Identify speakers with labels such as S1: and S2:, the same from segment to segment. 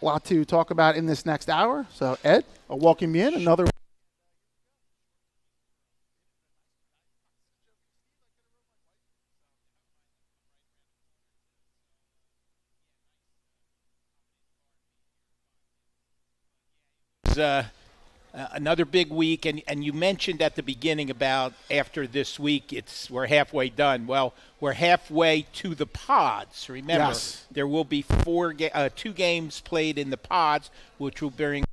S1: A lot to talk about in this next hour. So, Ed, I'll welcome you in. Another.
S2: Another big week, and you mentioned at the beginning about after this week, we're halfway done. Well, we're halfway to the pods. Remember,
S1: Yes.
S2: There will be 2 games played in the pods, which will bring.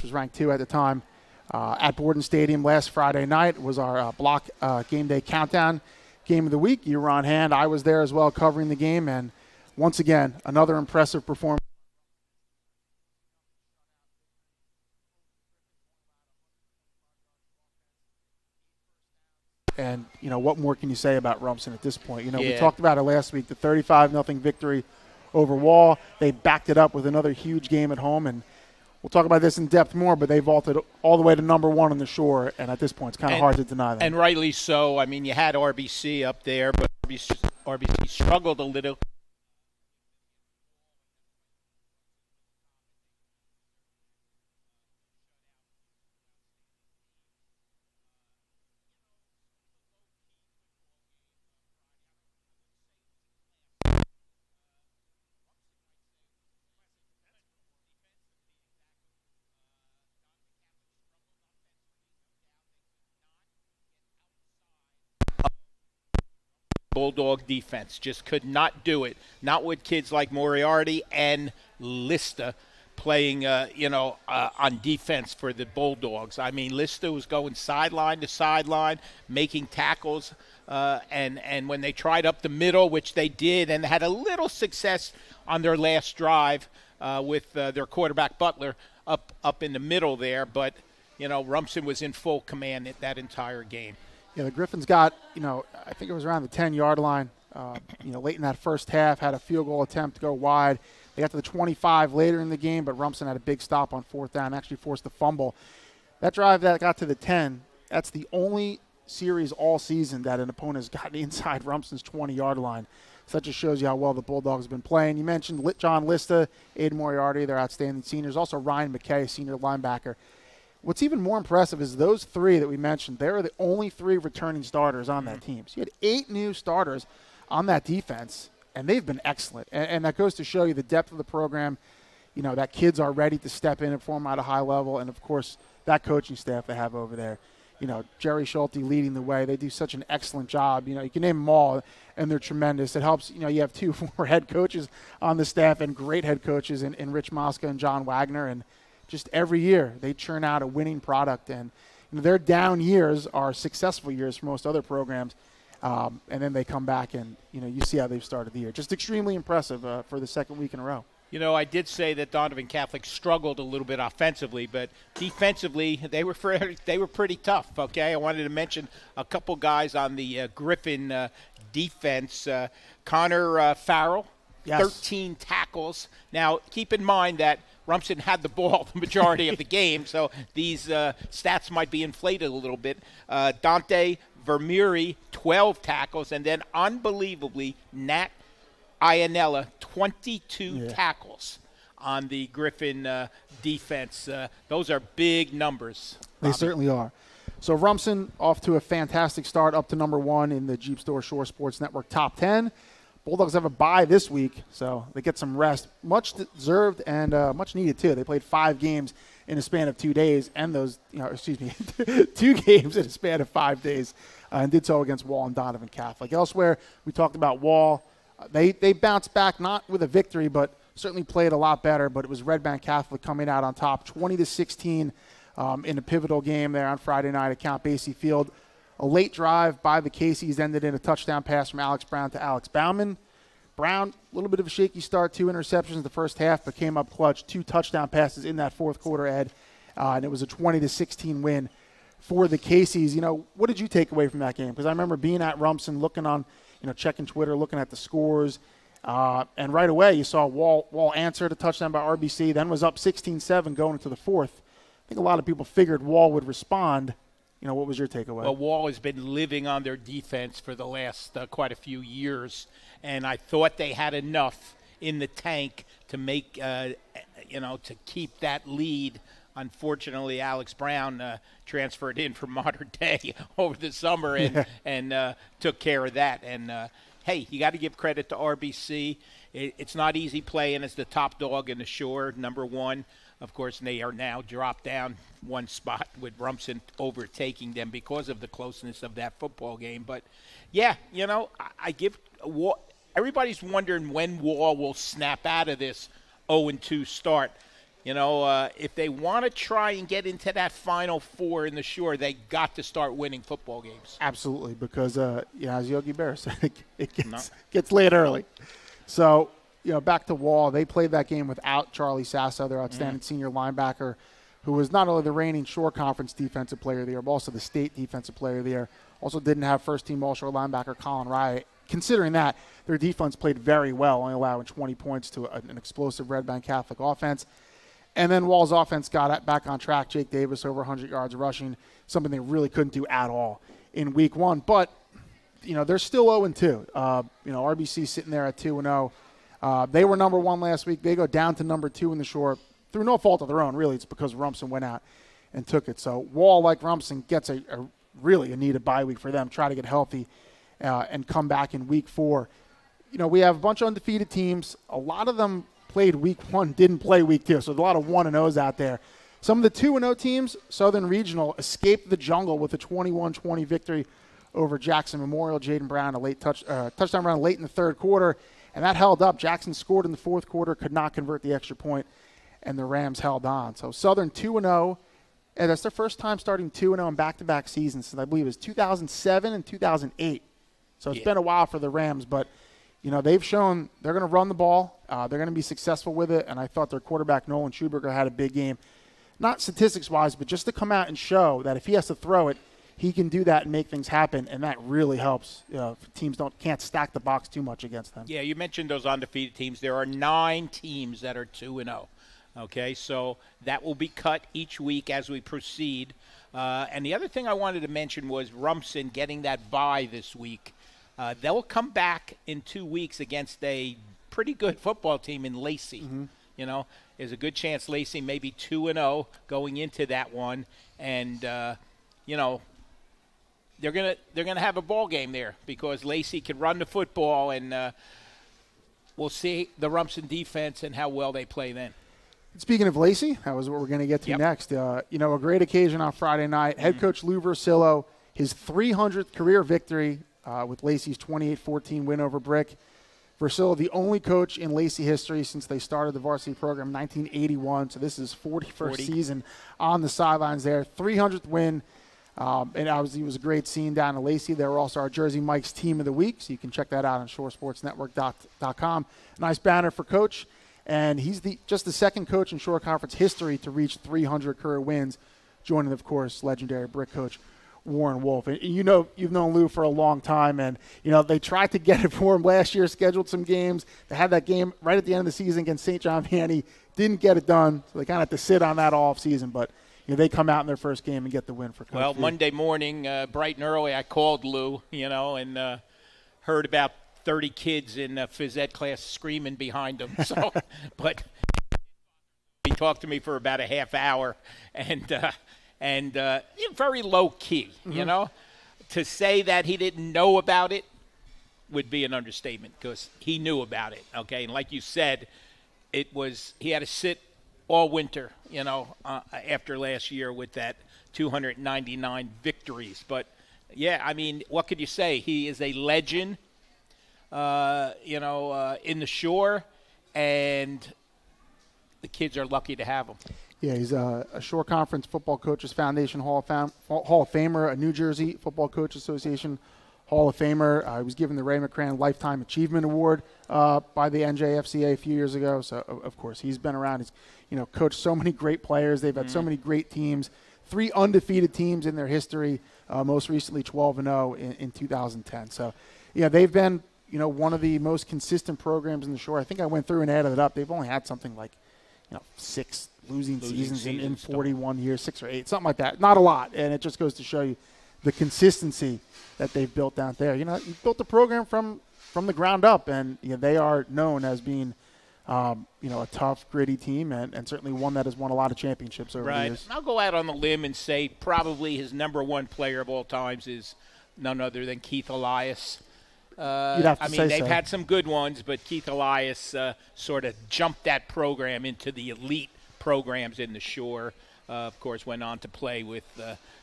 S1: Was ranked 2 at the time. At Borden Stadium last Friday night was our block game day countdown game of the week. You were on hand. I was there as well covering the game. And once again, another impressive performance. And, what more can you say about Rumson at this point? We talked about it last week, the 35-0 victory over Wall. They backed it up with another huge game at home. And we'll talk about this in depth more, but they vaulted all the way to number 1 on the Shore, and at this point it's kind of hard to deny them.
S2: And rightly so. I mean, you had RBC up there, but RBC struggled a little. Bulldog defense just could not do it. Not with kids like Moriarty and Lista playing, on defense for the Bulldogs. I mean, Lista was going sideline to sideline, making tackles, and when they tried up the middle, which they did, and had a little success on their last drive with their quarterback Butler up in the middle there, but Rumson was in full command at that entire game.
S1: Yeah, the Griffins got, I think it was around the 10-yard line, late in that first half, had a field goal attempt to go wide. They got to the 25 later in the game, but Rumson had a big stop on 4th down, actually forced a fumble. That drive that got to the 10, that's the only series all season that an opponent has gotten inside Rumson's 20-yard line. So that just shows you how well the Bulldogs have been playing. You mentioned John Lista, Aiden Moriarty, they're outstanding seniors. Also Ryan McKay, senior linebacker. What's even more impressive is those 3 that we mentioned, they're the only 3 returning starters on that team. So you had 8 new starters on that defense, and they've been excellent. And that goes to show you the depth of the program, that kids are ready to step in and perform at a high level, and, of course, that coaching staff they have over there. Jerry Schulte leading the way. They do such an excellent job. You can name them all, and they're tremendous. It helps, you have 2 former head coaches on the staff and great head coaches in Rich Mosca and John Wagner, and just every year they churn out a winning product, and their down years are successful years for most other programs, and then they come back and you see how they've started the year. Just extremely impressive for the second week in a row.
S2: I did say that Donovan Catholic struggled a little bit offensively, but defensively they were pretty tough. Okay, I wanted to mention a couple guys on the Griffin defense. Connor Farrell, yes. 13 tackles. Now keep in mind that Rumson had the ball the majority of the game, so these stats might be inflated a little bit. Dante Vermeeri, 12 tackles, and then unbelievably, Nat Ianella, 22 tackles on the Griffin defense. Those are big numbers, Bobby.
S1: They certainly are. So Rumson off to a fantastic start, up to number 1 in the Jeep Store Shore Sports Network top 10. Bulldogs have a bye this week, so they get some rest. Much deserved and much needed, too. They played 5 games in a span of 2 days, and 2 games in a span of 5 days, and did so against Wall and Donovan Catholic. Elsewhere, we talked about Wall. They bounced back, not with a victory, but certainly played a lot better, but it was Red Bank Catholic coming out on top, 20-16 in a pivotal game there on Friday night at Count Basie Field. A late drive by the Caseys ended in a touchdown pass from Alex Brown to Alex Bauman. Brown, a little bit of a shaky start, 2 interceptions the first half, but came up clutch, 2 touchdown passes in that fourth quarter, Ed, and it was a 20-16 win for the Caseys. What did you take away from that game? Because I remember being at Rumson, looking on, checking Twitter, looking at the scores, and right away you saw Wall answered a touchdown by RBC, then was up 16-7 going into the fourth. I think a lot of people figured Wall would respond. What was your takeaway?
S2: Well, Wall has been living on their defense for the last quite a few years, and I thought they had enough in the tank to make, to keep that lead. Unfortunately, Alex Brown transferred in from Modern Day over the summer and took care of that. And, hey, you got to give credit to RBC. It's not easy playing as the top dog in the Shore, number 1. Of course, they are now dropped down one spot with Rumson overtaking them because of the closeness of that football game. But, yeah, I give Wall – everybody's wondering when Wall will snap out of this 0-2 start. If they want to try and get into that Final Four in the Shore, they got to start winning football games.
S1: Absolutely, because, as Yogi Berra said, it gets late early. So – back to Wall, they played that game without Charlie Sasso, their outstanding senior linebacker, who was not only the reigning Shore Conference Defensive Player of the Year, but also the State Defensive Player of the Year. Also didn't have first-team All-Shore linebacker Colin Rye. Considering that, their defense played very well, only allowing 20 points to an explosive Red Bank Catholic offense. And then Wall's offense got back on track. Jake Davis over 100 yards rushing, something they really couldn't do at all in Week 1. But, they're still 0-2. RBC sitting there at 2-0. They were number 1 last week. They go down to number 2 in the Shore through no fault of their own, really. It's because Rumson went out and took it. So Wall, like Rumson, gets a really needed bye week for them. Try to get healthy and come back in Week 4. We have a bunch of undefeated teams. A lot of them played Week 1, didn't play Week 2. So there's a lot of 1-0s out there. Some of the 2-0 teams, Southern Regional, escaped the jungle with a 21-20 victory over Jackson Memorial. Jaden Brown, a late touchdown run late in the third quarter. And that held up. Jackson scored in the fourth quarter, could not convert the extra point, and the Rams held on. So Southern 2-0, and that's their first time starting 2-0 in back-to-back seasons since I believe it was 2007 and 2008. So it's been a while for the Rams, but they've shown they're going to run the ball. They're going to be successful with it, and I thought their quarterback Nolan Schuberger had a big game, not statistics-wise, but just to come out and show that if he has to throw it, he can do that and make things happen, and that really helps. Teams can't stack the box too much against them. Yeah,
S2: you mentioned those undefeated teams. There are 9 teams that are 2-0. Okay, so that will be cut each week as we proceed. And the other thing I wanted to mention was Rumson getting that bye this week. They'll come back in 2 weeks against a pretty good football team in Lacey. Mm-hmm. There's a good chance Lacey may be 2-0 going into that one, and they're gonna have a ball game there because Lacey can run the football, and we'll see the Rumson defense and how well they play then.
S1: Speaking of Lacey, that was what we're going to get to next. A great occasion on Friday night. Head coach Lou Versillo, his 300th career victory with Lacey's 28-14 win over Brick. Versillo, the only coach in Lacey history since they started the varsity program in 1981. So this is 41st season on the sidelines there. 300th win. And obviously it was a great scene down in Lacey. They were also our Jersey Mike's Team of the Week, so you can check that out on shoresportsnetwork.com. Nice banner for Coach. And he's just the second coach in Shore Conference history to reach 300 career wins, joining, of course, legendary Brick coach Warren Wolf. And you've known Lou for a long time, and they tried to get it for him last year, scheduled some games. They had that game right at the end of the season against St. John Vianney, didn't get it done, so they kind of had to sit on that all season. But they come out in their first game and get the win for Coach.
S2: Well, Monday morning, bright and early, I called Lou, and heard about 30 kids in phys ed class screaming behind him. So, but he talked to me for about a half hour, and very low key. Mm-hmm. To say that he didn't know about it would be an understatement because he knew about it. Okay, and like you said, he had to sit all winter, after last year with that 299 victories. But, yeah, I mean, what could you say? He is a legend, in the Shore, and the kids are lucky to have him.
S1: Yeah, he's a Shore Conference Football Coaches Foundation Hall of Famer, a New Jersey Football Coach Association Hall of Famer. He was given the Ray McCran Lifetime Achievement Award by the NJFCA a few years ago. So, of course, he's been around. He's, coached so many great players. They've had so many great teams, 3 undefeated teams in their history, most recently 12-0 in 2010. So, they've been, one of the most consistent programs in the Shore. I think I went through and added it up. They've only had something like, 6 losing seasons in 41 years, 6 or 8, something like that. Not a lot, and it just goes to show you the consistency that they've built down there. You built the program from the ground up, and they are known as being, a tough, gritty team, and certainly one that has won a lot of championships over the years.
S2: I'll go out on the limb and say probably his number 1 player of all times is none other than Keith Elias. They've had some good ones, but Keith Elias sort of jumped that program into the elite programs in the Shore. Of course, went on to play with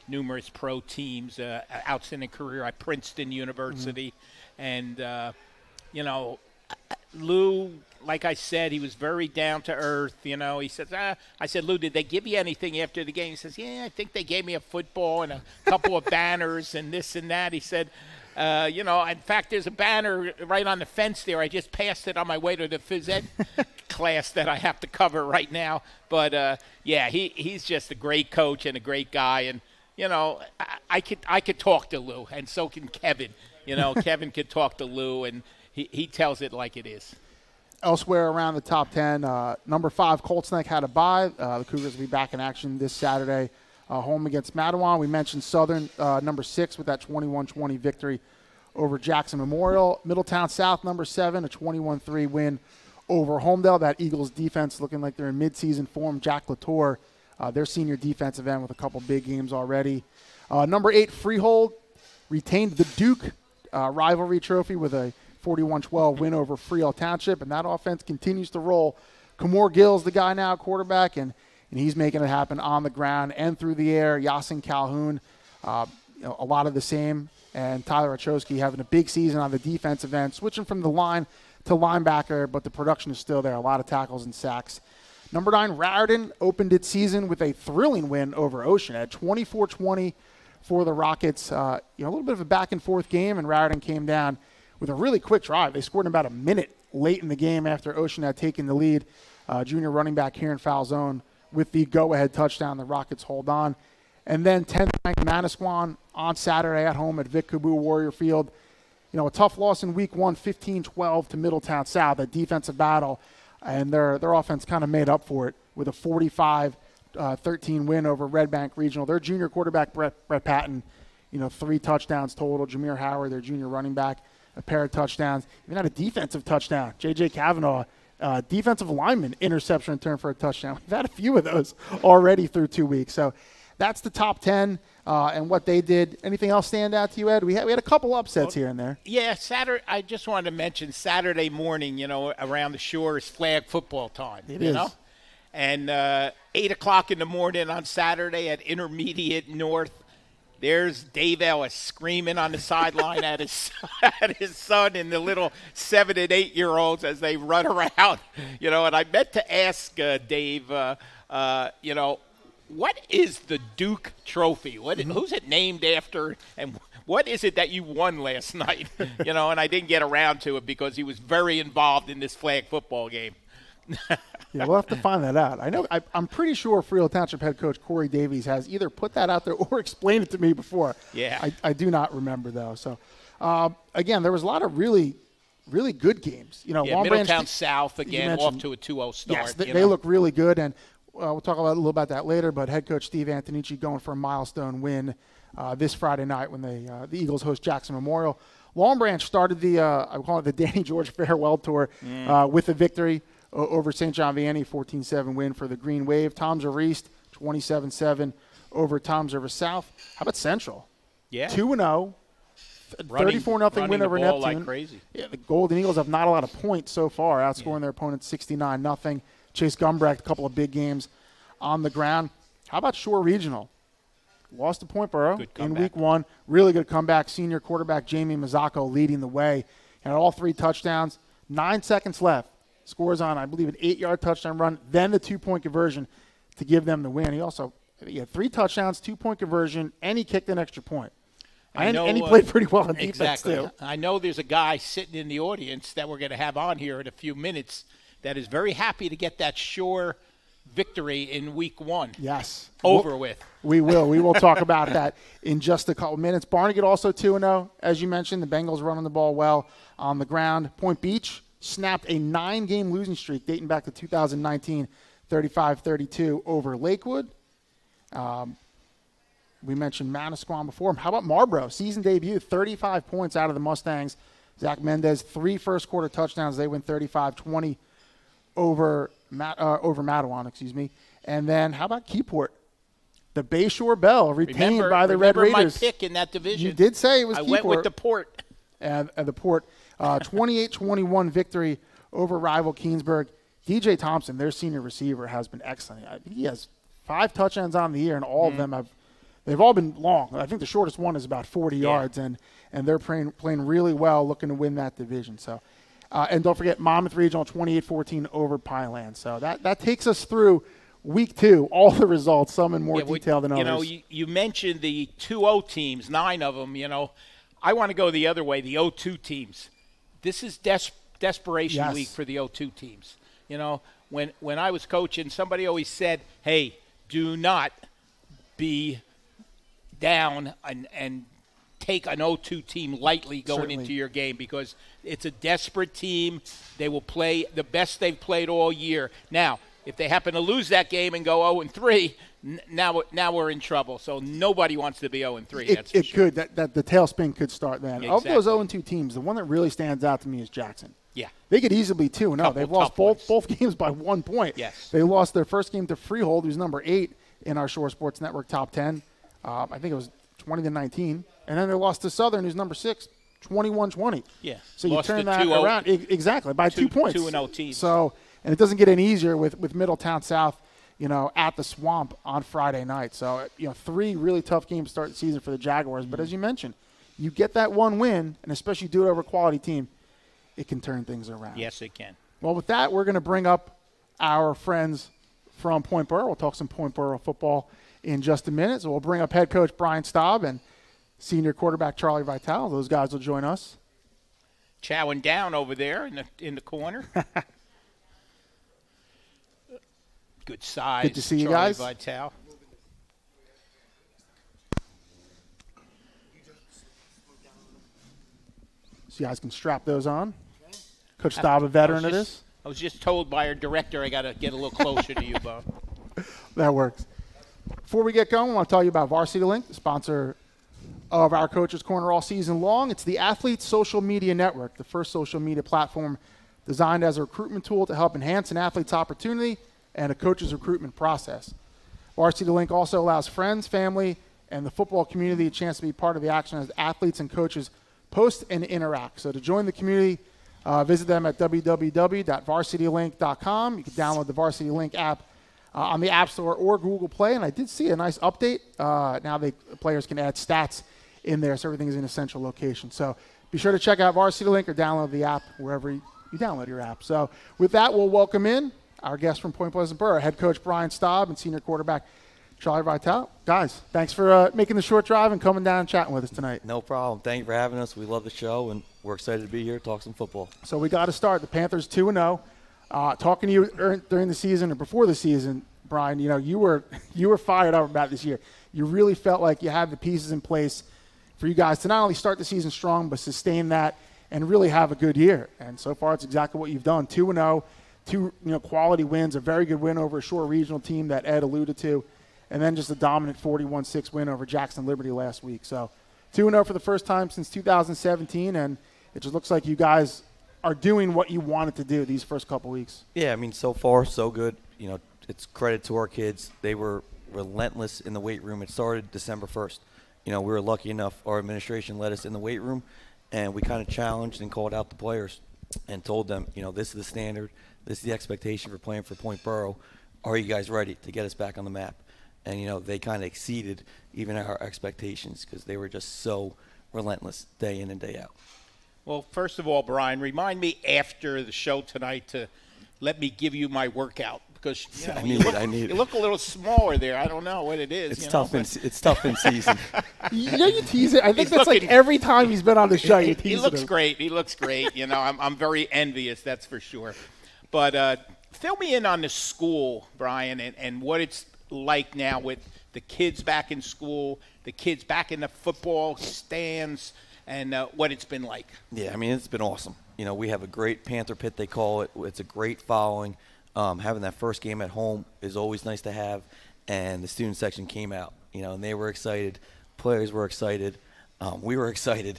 S2: numerous pro teams, outstanding career at Princeton University. And, Lou, like I said, he was very down to earth. He says, I said, Lou, did they give you anything after the game? He says, yeah, I think they gave me a football and a couple of banners and this and that. He said, in fact, there's a banner right on the fence there. I just passed it on my way to the phys ed class that I have to cover right now. But, he's just a great coach and a great guy. And, I could talk to Lou, and so can Kevin. Kevin could talk to Lou, and he tells it like it is.
S1: Elsewhere around the top 10, number 5, Colts Neck had a bye. The Cougars will be back in action this Saturday, home against Mattawan. We mentioned Southern, number 6, with that 21-20 victory over Jackson Memorial. Middletown South, number 7, a 21-3 win over Homedale. That Eagles defense looking like they're in midseason form. Jack Latour, their senior defensive end, with a couple big games already. Number 8, Freehold, retained the Duke rivalry trophy with a 41-12 win over Freehold Township, and that offense continues to roll. Kamor Gill's the guy now, quarterback, and he's making it happen on the ground and through the air. Yasin Calhoun, a lot of the same, and Tyler Ochowski having a big season on the defensive end, switching from the line to linebacker, but the production is still there. A lot of tackles and sacks. Number 9, Raritan opened its season with a thrilling win over Oceanhead, 24-20 for the Rockets. A little bit of a back-and-forth game, and Raritan came down with a really quick drive. They scored in about a minute late in the game after Ocean had taken the lead. Junior running back Kieran Falzone with the go-ahead touchdown. The Rockets hold on. And then 10th ranked Manasquan on Saturday at home at Vic Kaboo Warrior Field. A tough loss in week 1, 15-12 to Middletown South, a defensive battle. And their offense kind of made up for it with a 45-13 win over Red Bank Regional. Their junior quarterback, Brett Patton, 3 touchdowns total. Jameer Howard, their junior running back, a pair of touchdowns. Even had a defensive touchdown. J.J. Kavanaugh, defensive lineman, interception return for a touchdown. We've had a few of those already through 2 weeks. So that's the top 10 and what they did. Anything else stand out to you, Ed? We had a couple upsets here and there.
S2: Yeah, Saturday. I just wanted to mention Saturday morning, around the Shore is flag football time.
S1: It is.
S2: And 8 o'clock in the morning on Saturday at Intermediate North, there's Dave Ellis screaming on the sideline at his son and the little 7- and 8-year-olds as they run around. And I meant to ask Dave, what is the Duke Trophy? Who's it named after? And what is it that you won last night? And I didn't get around to it because he was very involved in this flag football game.
S1: Yeah, we'll have to find that out. I'm pretty sure Freehold Township head coach Corey Davies has either put that out there or explained it to me before.
S2: Yeah.
S1: I do not remember, though. So, again, there was a lot of really, really good games. Long
S2: Middletown
S1: Branch,
S2: South, again, off to a 2-0 start.
S1: Yes, they look really good, and we'll talk a little about that later, but head coach Steve Antonici going for a milestone win this Friday night when the Eagles host Jackson Memorial. Long Branch started I call it the Danny George Farewell Tour with a victory over St. John Vianney, 14-7 win for the Green Wave. Tom's River East, 27-7 over Tom's River South. How about Central?
S2: Yeah.
S1: 2-0, 34-0 win over Neptune.
S2: Like crazy.
S1: Yeah, the Golden Eagles have not a lot of points so far, outscoring their opponents 69-0. Chase Gumbrecht, a couple of big games on the ground. How about Shore Regional? Lost to Point Borough in week 1. Really good comeback. Senior quarterback Jamie Mazzocco leading the way. Had all 3 touchdowns. 9 seconds left. Scores on, I believe, an 8-yard touchdown run, then the 2-point conversion to give them the win. He had 3 touchdowns, 2-point conversion, and he kicked an extra point. And he played pretty well on defense,
S2: exactly.
S1: too.
S2: I know there's a guy sitting in the audience that we're going to have on here in a few minutes that is very happy to get that Shore victory in week 1.
S1: Yes.
S2: Over with.
S1: We will. We will talk about that in just a couple minutes. Barnegat also 2-0. As you mentioned, the Bengals running the ball well on the ground. Point Beach snapped a 9-game losing streak dating back to 2019, 35-32 over Lakewood. We mentioned Manasquan before. How about Marlboro? Season debut, 35 points out of the Mustangs. Zach Mendez, 3 first-quarter touchdowns. They win 35-20 over Matawan, excuse me. And then how about Keyport? The Bayshore Bell retained by the Red Raiders.
S2: Remember my pick in that division.
S1: You did say it was Keyport.
S2: I went with the Port.
S1: And the Port, 28-21 victory over rival Keensburg. DJ Thompson, their senior receiver, has been excellent. I think he has 5 touchdowns on the year, and all of them they've all been long. I think the shortest one is about 40 yards, and they're playing really well, looking to win that division. So, and don't forget, Monmouth Regional 28-14 over Pineland. So that takes us through week 2, all the results, some in more detail than others.
S2: You mentioned the 2-0 teams, 9 of them. I want to go the other way, the 0-2 teams. This is desperation week for the 0-2 teams. When I was coaching, somebody always said, hey, do not be down and take an 0-2 team lightly going into your game, because it's a desperate team. They will play the best they've played all year. Now, if they happen to lose that game and go 0-3, now we're in trouble. So nobody wants to be 0-3. That's for sure.
S1: Could. That the tailspin could start then.
S2: Exactly.
S1: Of those 0-2 teams, the one that really stands out to me is Jackson.
S2: Yeah.
S1: They could easily be 2-0. They've lost both games by 1 point.
S2: Yes.
S1: They lost their first game to Freehold, who's number 8 in our Shore Sports Network top 10. I think it was 20-19. And then they lost to Southern, who's number 6, 21-20.
S2: Yeah.
S1: So you turn that around. Exactly, by 2 points.
S2: 2-0 teams.
S1: So, and it doesn't get any easier with Middletown South, at the Swamp on Friday night. So, 3 really tough games to start the season for the Jaguars. But as you mentioned, you get that one win, and especially do it over a quality team, it can turn things around.
S2: Yes, it can.
S1: Well, with that, we're going to bring up our friends from Point Borough. We'll talk some Point Borough football in just a minute. So we'll bring up head coach Brian Staub and senior quarterback Charlie Vitale. Those guys will join us.
S2: Chowing down over there in the corner. Good size.
S1: Good to see you
S2: Charlie
S1: guys.
S2: Vitale.
S1: So you guys can strap those on. Coach Staub, a veteran of this.
S2: I was just told by our director I got to get a little closer to you, Bob.
S1: That works. Before we get going, I want to tell you about Varsity Link, the sponsor of our Coach's Corner all season long. It's the Athlete's Social Media Network, the first social media platform designed as a recruitment tool to help enhance an athlete's opportunity and a coach's recruitment process. Varsity Link also allows friends, family, and the football community a chance to be part of the action as athletes and coaches post and interact. So to join the community, visit them at www.varsitylink.com. You can download the Varsity Link app on the App Store or Google Play. And I did see a nice update. Now players can add stats in there, so everything is in a central location. So be sure to check out Varsity Link or download the app wherever you download your app. So with that, we'll welcome in our guest from Point Pleasant Borough, head coach Brian Staub and senior quarterback Charlie Vitale. Guys, thanks for making the short drive and coming down and chatting with us tonight.
S3: No problem. Thank you for having us. We love the show, and we're excited to be here to talk some football.
S1: So we got to start. The Panthers 2-0. Talking to you during the season or before the season, Brian, you were fired up about this year. You really felt like you had the pieces in place for you guys to not only start the season strong, but sustain that and really have a good year. And so far, it's exactly what you've done. 2-0, 2 quality wins, a very good win over a Shore Regional team that Ed alluded to, and then just a dominant 41-6 win over Jackson Liberty last week. So 2-0 for the first time since 2017, and it just looks like you guys are doing what you wanted to do these first couple weeks.
S3: Yeah, so far, so good. It's credit to our kids. They were relentless in the weight room. It started December 1st. We were lucky enough, our administration let us in the weight room, and we kind of challenged and called out the players and told them, this is the standard, this is the expectation for playing for Point Borough. Are you guys ready to get us back on the map? And, they kind of exceeded even our expectations because they were just so relentless day in and day out.
S2: Well, first of all, Brian, remind me after the show tonight to let me give you my workout, because
S3: I need it.
S2: You look a little smaller there. I don't know what it is.
S3: It's tough. It's tough in season.
S1: You tease it. I think that's like every time he's been on the show. You tease
S2: he looks
S1: him.
S2: great. He looks great. I'm very envious. That's for sure. But fill me in on the school, Brian, and what it's like now with the kids back in school, the kids back in the football stands, and what it's been like.
S3: Yeah, I mean, it's been awesome. We have a great Panther Pit, they call it. It's a great following. Having that first game at home is always nice to have. And the student section came out, and they were excited. Players were excited. We were excited.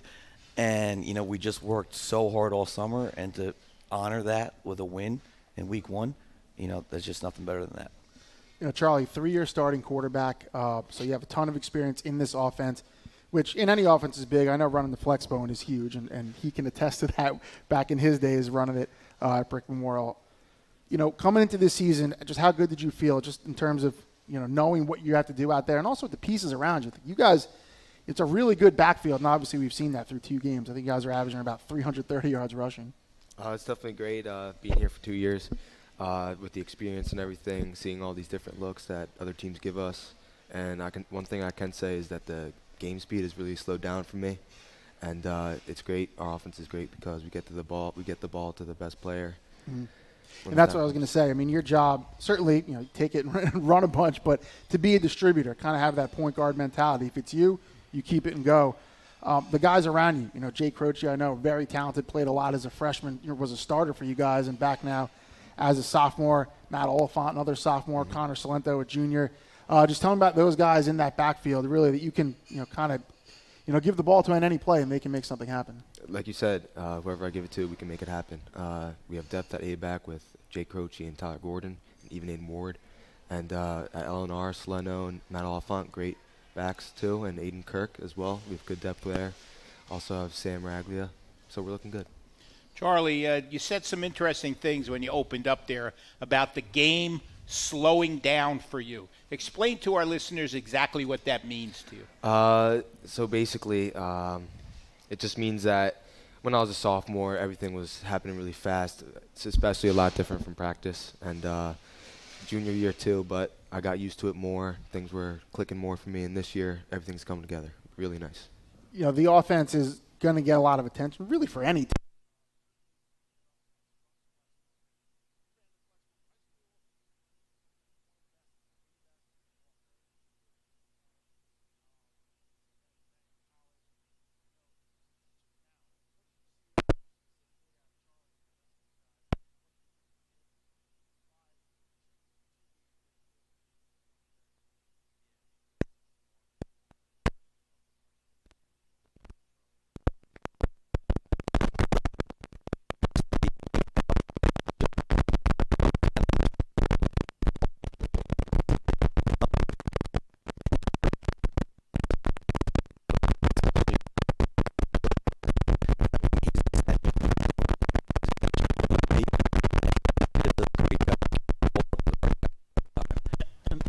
S3: And, we just worked so hard all summer. And to honor that with a win in week 1, there's just nothing better than that.
S1: Charlie, 3-year starting quarterback. So you have a ton of experience in this offense, which in any offense is big. I know running the flex bone is huge, and he can attest to that back in his days running it at Brick Memorial. Coming into this season, just how good did you feel just in terms of, knowing what you have to do out there and also with the pieces around you? You guys, it's a really good backfield, and obviously we've seen that through 2 games. I think you guys are averaging about 330 yards rushing.
S4: It's definitely great being here for 2 years with the experience and everything, seeing all these different looks that other teams give us. And one thing I can say is that the game speed has really slowed down for me, and it's great. Our offense is great because we get the ball to the best player.
S1: Mm-hmm. And that's what I was going to say. I mean, your job, certainly, take it and run a bunch, but to be a distributor, kind of have that point guard mentality. If it's you, you keep it and go. The guys around you, Jay Croche, I know, very talented, played a lot as a freshman, was a starter for you guys, and back now as a sophomore. Matt Oliphant, another sophomore, mm-hmm. Connor Salento, a junior. Just tell me about those guys in that backfield, really, that you can, kind of, give the ball to in any play and they can make something happen.
S4: Like you said, whoever I give it to, we can make it happen. We have depth at A-back with Jay Croce and Tyler Gordon, and even Aiden Ward. And at LNR, Salento and Matt Oliphant, great backs too, and Aiden Kirk as well. We have good depth there. Also have Sam Raglia, so we're looking good.
S2: Charlie, you said some interesting things when you opened up there about the game slowing down for you. Explain to our listeners exactly what that means to you.
S4: So basically, it just means that when I was a sophomore, everything was happening really fast. It's especially a lot different from practice and junior year too, but I got used to it more. Things were clicking more for me, and this year, everything's coming together. Really nice.
S1: The offense is going to get a lot of attention, really, for any team.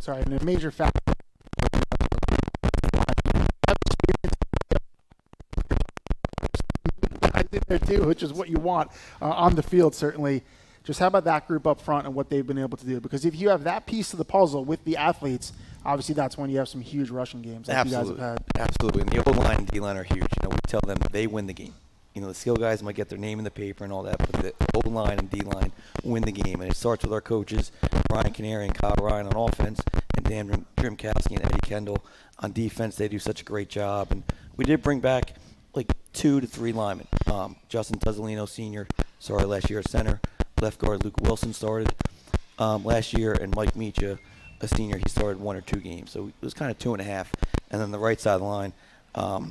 S1: Sorry, and a major factor. I did there too, which is what you want on the field, certainly. Just how about that group up front and what they've been able to do? Because if you have that piece of the puzzle with the athletes, obviously that's when you have some huge rushing games like
S3: Absolutely.
S1: You guys have had.
S3: Absolutely. And the O-line and D-line are huge. We tell them they win the game. The skill guys might get their name in the paper and all that, but the O-line and D-line win the game. And it starts with our coaches, Brian Canary and Kyle Ryan on offense, and Dan Drimkowski and Eddie Kendall on defense. They do such a great job. And we did bring back like 2 to 3 linemen. Justin Tuzzolino, senior, started last year at center. Left guard Luke Wilson started last year, and Mike Micha, a senior, he started 1 or 2 games. So it was kind of 2.5. And then the right side of the line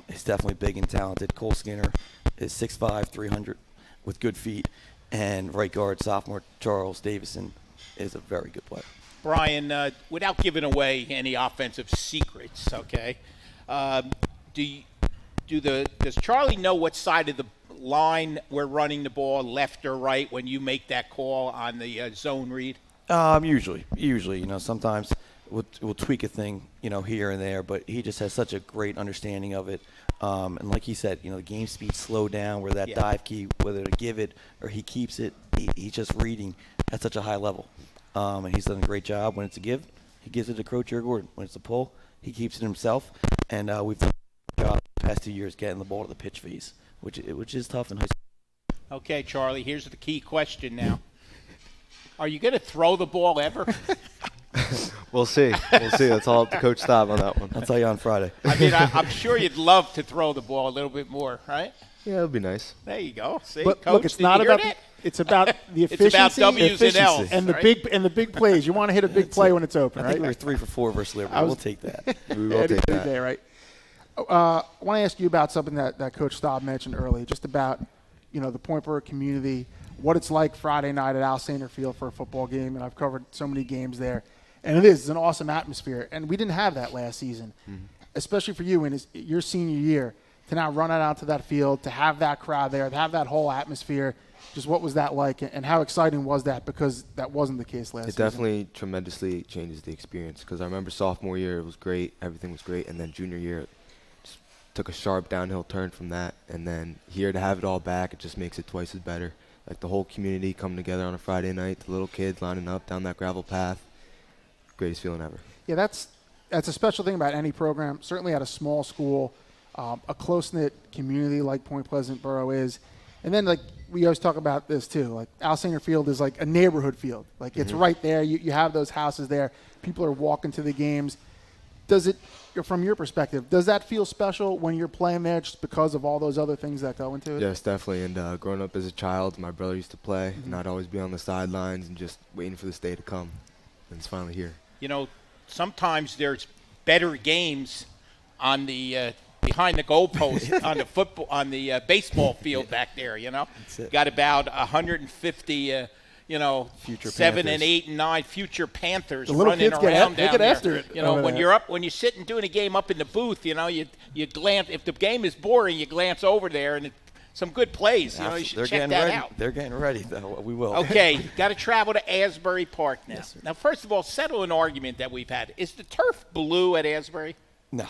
S3: is definitely big and talented. Cole Skinner is 6'5", 300 with good feet. And right guard, sophomore Charles Davison is a very good player.
S2: Brian, without giving away any offensive secrets, okay, does Charlie know what side of the line we're running the ball, left or right, when you make that call on the zone read?
S3: Usually, sometimes we'll tweak a thing, here and there, but he just has such a great understanding of it. And like he said, the game speed slowed down where that dive key, whether to give it or he keeps it, he's just reading at such a high level. and he's done a great job. When it's a give, he gives it to Croche or Gordon. When it's a pull, he keeps it himself. And we've done a good job the past 2 years getting the ball to the pitch phase, which is tough in high school.
S2: Okay, Charlie, here's the key question now. Are you going to throw the ball ever?
S4: We'll see. We'll see. That's all up to Coach Staub on that one.
S3: I'll tell you on Friday.
S2: I mean, I'm sure you'd love to throw the ball a little bit more, right?
S4: Yeah, it would be nice.
S2: There you go. See,
S1: But
S2: Coach,
S1: look, it's
S2: did you
S1: not
S2: hear
S1: about
S2: that?
S1: it's about the
S2: It's
S1: efficiency,
S2: about W's and L's,
S1: and the
S2: right?
S1: big plays. You want to hit a big play when it's open,
S3: I think
S1: right?
S3: we were 3 for 4 versus Liberty. We'll take that.
S4: We will take that.
S1: Day, right? I want to ask you about something that Coach Staub mentioned earlier, just about the Point Brewer community, what it's like Friday night at Al Sander Field for a football game, and I've covered so many games there, and it's an awesome atmosphere, and we didn't have that last season, especially for you in your senior year, to now run out to that field, to have that crowd there, to have that whole atmosphere. Just what was that like, and how exciting was that? Because that wasn't the case last season.
S4: It definitely tremendously changes the experience, because I remember sophomore year it was great, everything was great, and then junior year it just took a sharp downhill turn from that, and then here to have it all back, it just makes it twice as better. Like the whole community coming together on a Friday night, the little kids lining up down that gravel path, greatest feeling ever.
S1: Yeah, that's a special thing about any program, certainly at a small school, a close-knit community like Point Pleasant Borough is. And then, like, we always talk about this, too. Like, Al Sander Field is like a neighborhood field. Like, it's right there. You have those houses there. People are walking to the games. Does it, from your perspective, does that feel special when you're playing there just because of all those other things that go into it?
S4: Yes, definitely. And growing up as a child, my brother used to play, and I'd always be on the sidelines and just waiting for this day to come. And it's finally here.
S2: Sometimes there's better games on the behind the goalpost on the baseball field back there. Got about 150.
S3: Future
S2: 7
S3: Panthers.
S2: and 8 and 9 future Panthers
S1: The little
S2: running
S1: kids
S2: around
S1: they
S2: down
S1: get
S2: there.
S1: after it.
S2: When you're sitting doing a game up in the booth, you glance. If the game is boring, you glance over there and some good plays. You should check that out.
S3: They're getting ready. We will.
S2: Okay, got to travel to Asbury Park now.
S3: Yes, sir.
S2: Now, first of all, settle an argument that we've had. Is the turf blue at Asbury?
S3: No.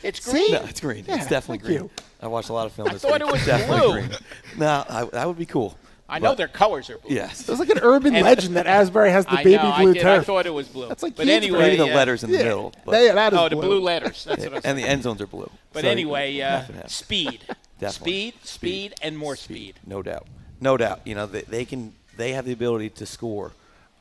S2: It's green.
S3: No, it's green.
S1: Yeah,
S3: it's definitely
S1: thank
S3: green.
S1: you.
S3: I watched a lot of film this
S2: thought
S3: week.
S2: it was
S3: It's definitely
S2: blue.
S3: green. No, that would be cool.
S2: I know their colors are blue.
S3: Yes.
S1: There's like an urban
S2: And-
S1: legend that Asbury has the
S2: I
S1: baby
S2: know,
S1: blue
S2: I did.
S1: turf.
S2: I thought it was blue.
S1: That's like
S2: but
S1: kids'
S2: anyway,
S3: Maybe the letters in the middle. But,
S1: that is
S2: the blue letters. That's what I was
S3: and
S2: saying.
S3: the end zones are blue.
S2: But
S3: So
S2: anyway,
S3: nothing happens.
S2: speed.
S3: Definitely.
S2: Speed, and more speed.
S3: No doubt. No doubt. They have the ability to score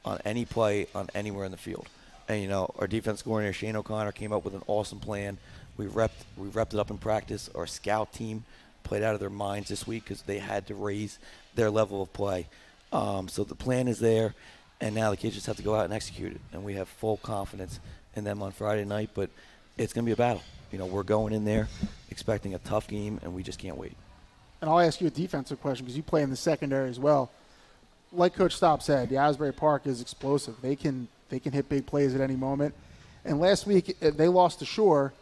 S3: on any play on anywhere in the field. And our defense coordinator Shane O'Connor came up with an awesome plan. We repped it up in practice. Our scout team played out of their minds this week because they had to raise their level of play. So the plan is there, and now the kids just have to go out and execute it. And we have full confidence in them on Friday night. But it's going to be a battle. We're going in there expecting a tough game, and we just can't wait.
S1: And I'll ask you a defensive question because you play in the secondary as well. Like Coach Staub said, the Asbury Park is explosive. They can hit big plays at any moment. And last week they lost to Shore.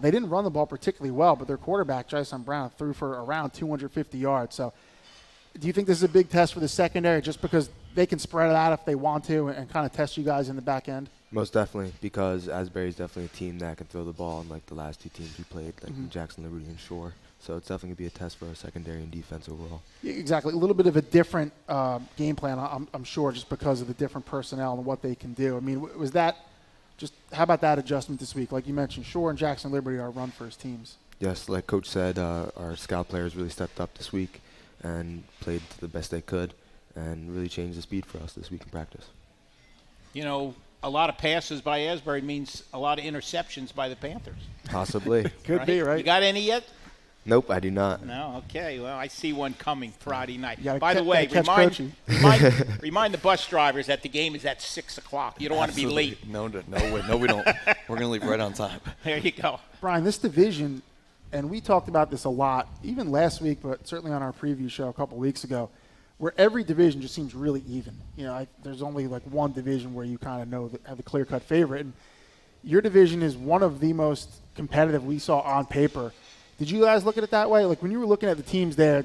S1: They didn't run the ball particularly well, but their quarterback, Jason Brown, threw for around 250 yards. So do you think this is a big test for the secondary just because they can spread it out if they want to and kind of test you guys in the back end?
S4: Most definitely, because Asbury is definitely a team that can throw the ball, unlike the last two teams we played, like Jackson Liberty and Shore. So it's definitely going to be a test for our secondary and defense overall.
S1: Yeah, exactly. A little bit of a different game plan, I'm sure, just because of the different personnel and what they can do. I mean, was that just – how about that adjustment this week? Like you mentioned, Shore and Jackson Liberty are run-first teams.
S4: Yes, like Coach said, our scout players really stepped up this week and played to the best they could and really changed the speed for us this week in practice.
S2: A lot of passes by Asbury means a lot of interceptions by the Panthers.
S4: Possibly.
S1: Could be, right?
S2: You got any yet?
S4: Nope, I do not.
S2: No? Okay. Well, I see one coming Friday night.
S1: You gotta
S2: By the
S1: catch-
S2: way,
S1: gotta catch
S2: remind the bus drivers that the game is at 6 o'clock. You don't want to be late.
S3: No, we don't. We're going to leave right on time.
S2: There you go.
S1: Brian, this division, and we talked about this a lot, even last week, but certainly on our preview show a couple weeks ago, where every division just seems really even. There's only like one division where you kind of know have the clear-cut favorite. And your division is one of the most competitive we saw on paper. Did you guys look at it that way? Like when you were looking at the teams there,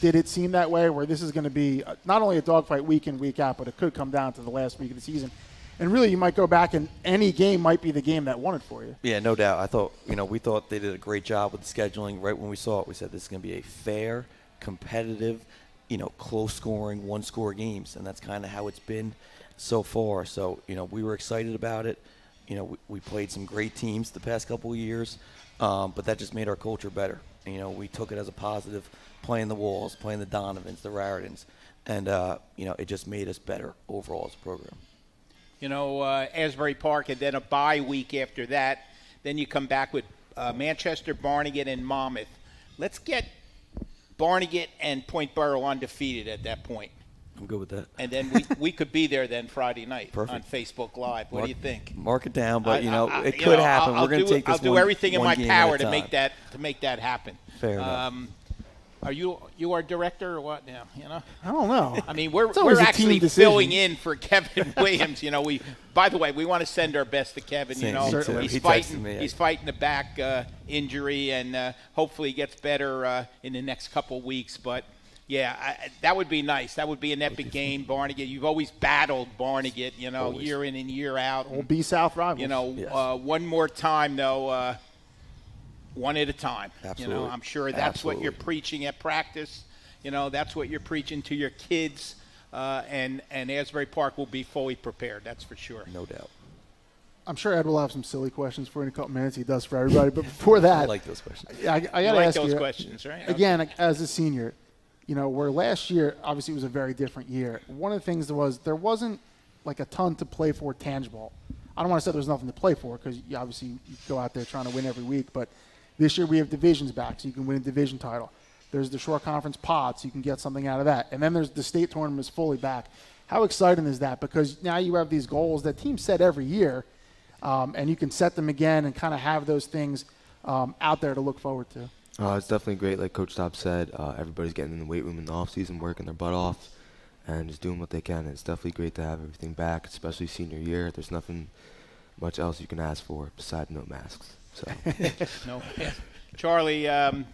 S1: did it seem that way where this is going to be not only a dogfight week in, week out, but it could come down to the last week of the season? And really you might go back and any game might be the game that won it for you.
S3: Yeah, no doubt. I thought, we thought they did a great job with the scheduling. Right when we saw it, we said this is going to be a fair, competitive, close scoring, one-score games, and that's kind of how it's been. so far. So, we were excited about it. We played some great teams the past couple of years, but that just made our culture better. We took it as a positive, playing the Walls, playing the Donovans, the Rarittans, and, it just made us better overall as a program.
S2: Asbury Park, and then a bye week after that. Then you come back with Manchester, Barnegat, and Monmouth. Let's get Barnegat and Point Borough undefeated at that point.
S3: I'm good with that.
S2: And then we could be there then Friday night on Facebook Live. What do you think?
S3: Mark it down, but it could happen. We're going to take this.
S2: I'll do everything in my power to
S3: make
S2: that happen.
S3: Fair enough.
S2: Are you our director or what now?
S1: I don't know.
S2: I mean, we're actually filling in for Kevin Williams. By the way, we want to send our best to Kevin. He's fighting the back injury, and hopefully he gets better in the next couple of weeks. But yeah, that would be nice. That would be an epic game. Barnegat, you've always battled Barnegat, year in and year out.
S1: Old B-South rivals.
S3: Yes.
S2: One more time though. One at a time.
S3: Absolutely.
S2: I'm sure that's what you're preaching at practice. That's what you're preaching to your kids. And Asbury Park will be fully prepared. That's for sure.
S3: No doubt.
S1: I'm sure Ed will have some silly questions for you in a couple minutes. He does for everybody. But before that,
S3: I like those questions.
S1: I got to ask
S2: those
S1: you
S2: questions, right?
S1: Again, as a senior, where last year obviously was a very different year. One of the things there wasn't like a ton to play for tangible. I don't want to say there's nothing to play for because obviously you go out there trying to win every week, but this year we have divisions back, so you can win a division title. There's the Shore Conference pod, so you can get something out of that. And then there's the state tournament is fully back. How exciting is that? Because now you have these goals that teams set every year, and you can set them again and kind of have those things out there to look forward to.
S4: It's definitely great. Like Coach Dobb said, everybody's getting in the weight room in the offseason, working their butt off, and just doing what they can. And it's definitely great to have everything back, especially senior year. There's nothing much else you can ask for besides no masks. So.
S2: No. Charlie, I'm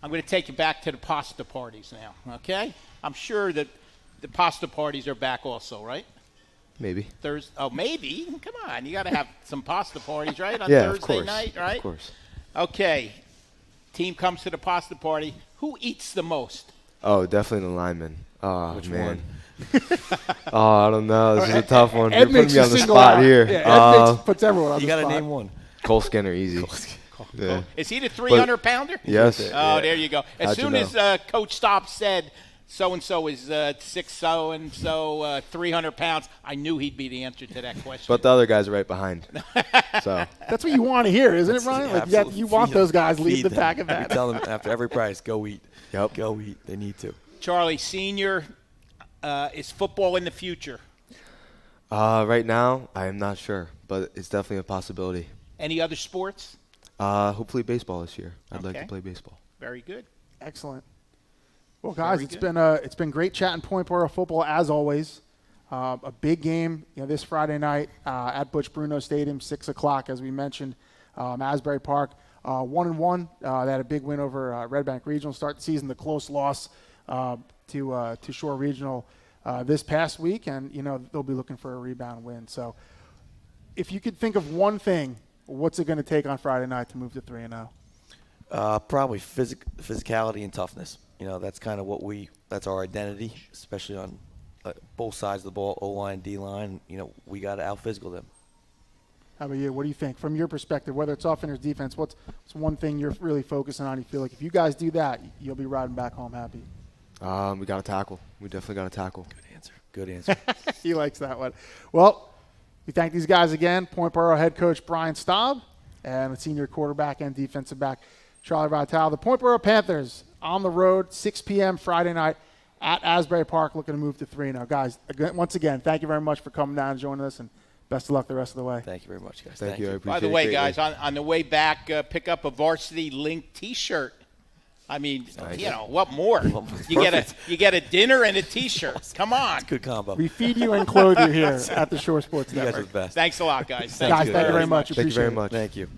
S2: going to take you back to the pasta parties now, okay? I'm sure that the pasta parties are back also, right?
S4: Maybe.
S2: Maybe? Come on. You got to have some pasta parties, right, on
S4: yeah,
S2: Thursday night, right?
S4: Of course.
S2: Okay. Team comes to the pasta party. Who eats the most?
S4: Oh, definitely the lineman.
S3: Which
S4: man.
S3: one?
S4: I don't know. This is a tough one.
S1: Ed
S4: You're putting me on the spot here.
S1: Yeah, Ed puts everyone on the spot.
S3: You got to name one.
S4: Cole Skinner, easy. Yeah.
S2: Is he the 300-pounder?
S4: Yes.
S2: Oh, there you go. As
S4: How'd
S2: soon
S4: you
S2: as Coach Stopp said so-and-so is 6'so-and-so, 300 pounds, I knew he'd be the answer to that question.
S4: But the other guys are right behind. So
S1: that's what you want to hear, isn't it, Ryan? Like, you want those guys lead the pack of that.
S3: Tell them after every practice, go eat.
S4: Yep.
S3: Go eat. They need to.
S2: Charlie, senior, is football in the future?
S4: Right now, I am not sure, but it's definitely a possibility.
S2: Any other sports?
S4: Hopefully baseball this year. I'd like to play baseball.
S2: Very good.
S1: Excellent. Well, guys, it's been great chatting Point Borough football as always. A big game, this Friday night at Butch Bruno Stadium, 6 o'clock, as we mentioned. Asbury Park, 1-1. They had a big win over Red Bank Regional start the season. The close loss to Shore Regional this past week, and they'll be looking for a rebound win. So, if you could think of one thing, what's it going to take on Friday night to move to 3-0?
S3: Probably physicality and toughness. That's kind of that's our identity, especially on both sides of the ball, O-line, D-line. We got to out-physical them.
S1: How about you? What do you think? From your perspective, whether it's offense or defense, what's one thing you're really focusing on? You feel like if you guys do that, you'll be riding back home happy?
S4: We got to tackle. We definitely got to tackle.
S3: Good answer.
S1: He likes that one. Well, we thank these guys again. Point Borough head coach Brian Staub and the senior quarterback and defensive back Charlie Vitale. The Point Borough Panthers on the road, 6 p.m. Friday night at Asbury Park, looking to move to 3-0. Guys, once again, thank you very much for coming down and joining us, and best of luck the rest of the way.
S3: Thank you very much, guys.
S4: Thank you. I appreciate
S2: By the way, guys, on the way back, pick up a Varsity Link T-shirt. I mean, what more? You get a dinner and a T-shirt. Come on.
S3: Good combo.
S1: We feed you and clothe you here at the Shore Sports Network.
S3: You guys are the best.
S2: Thanks a lot, guys.
S1: Thank you very much.
S4: Thank you very much.
S3: Thank you.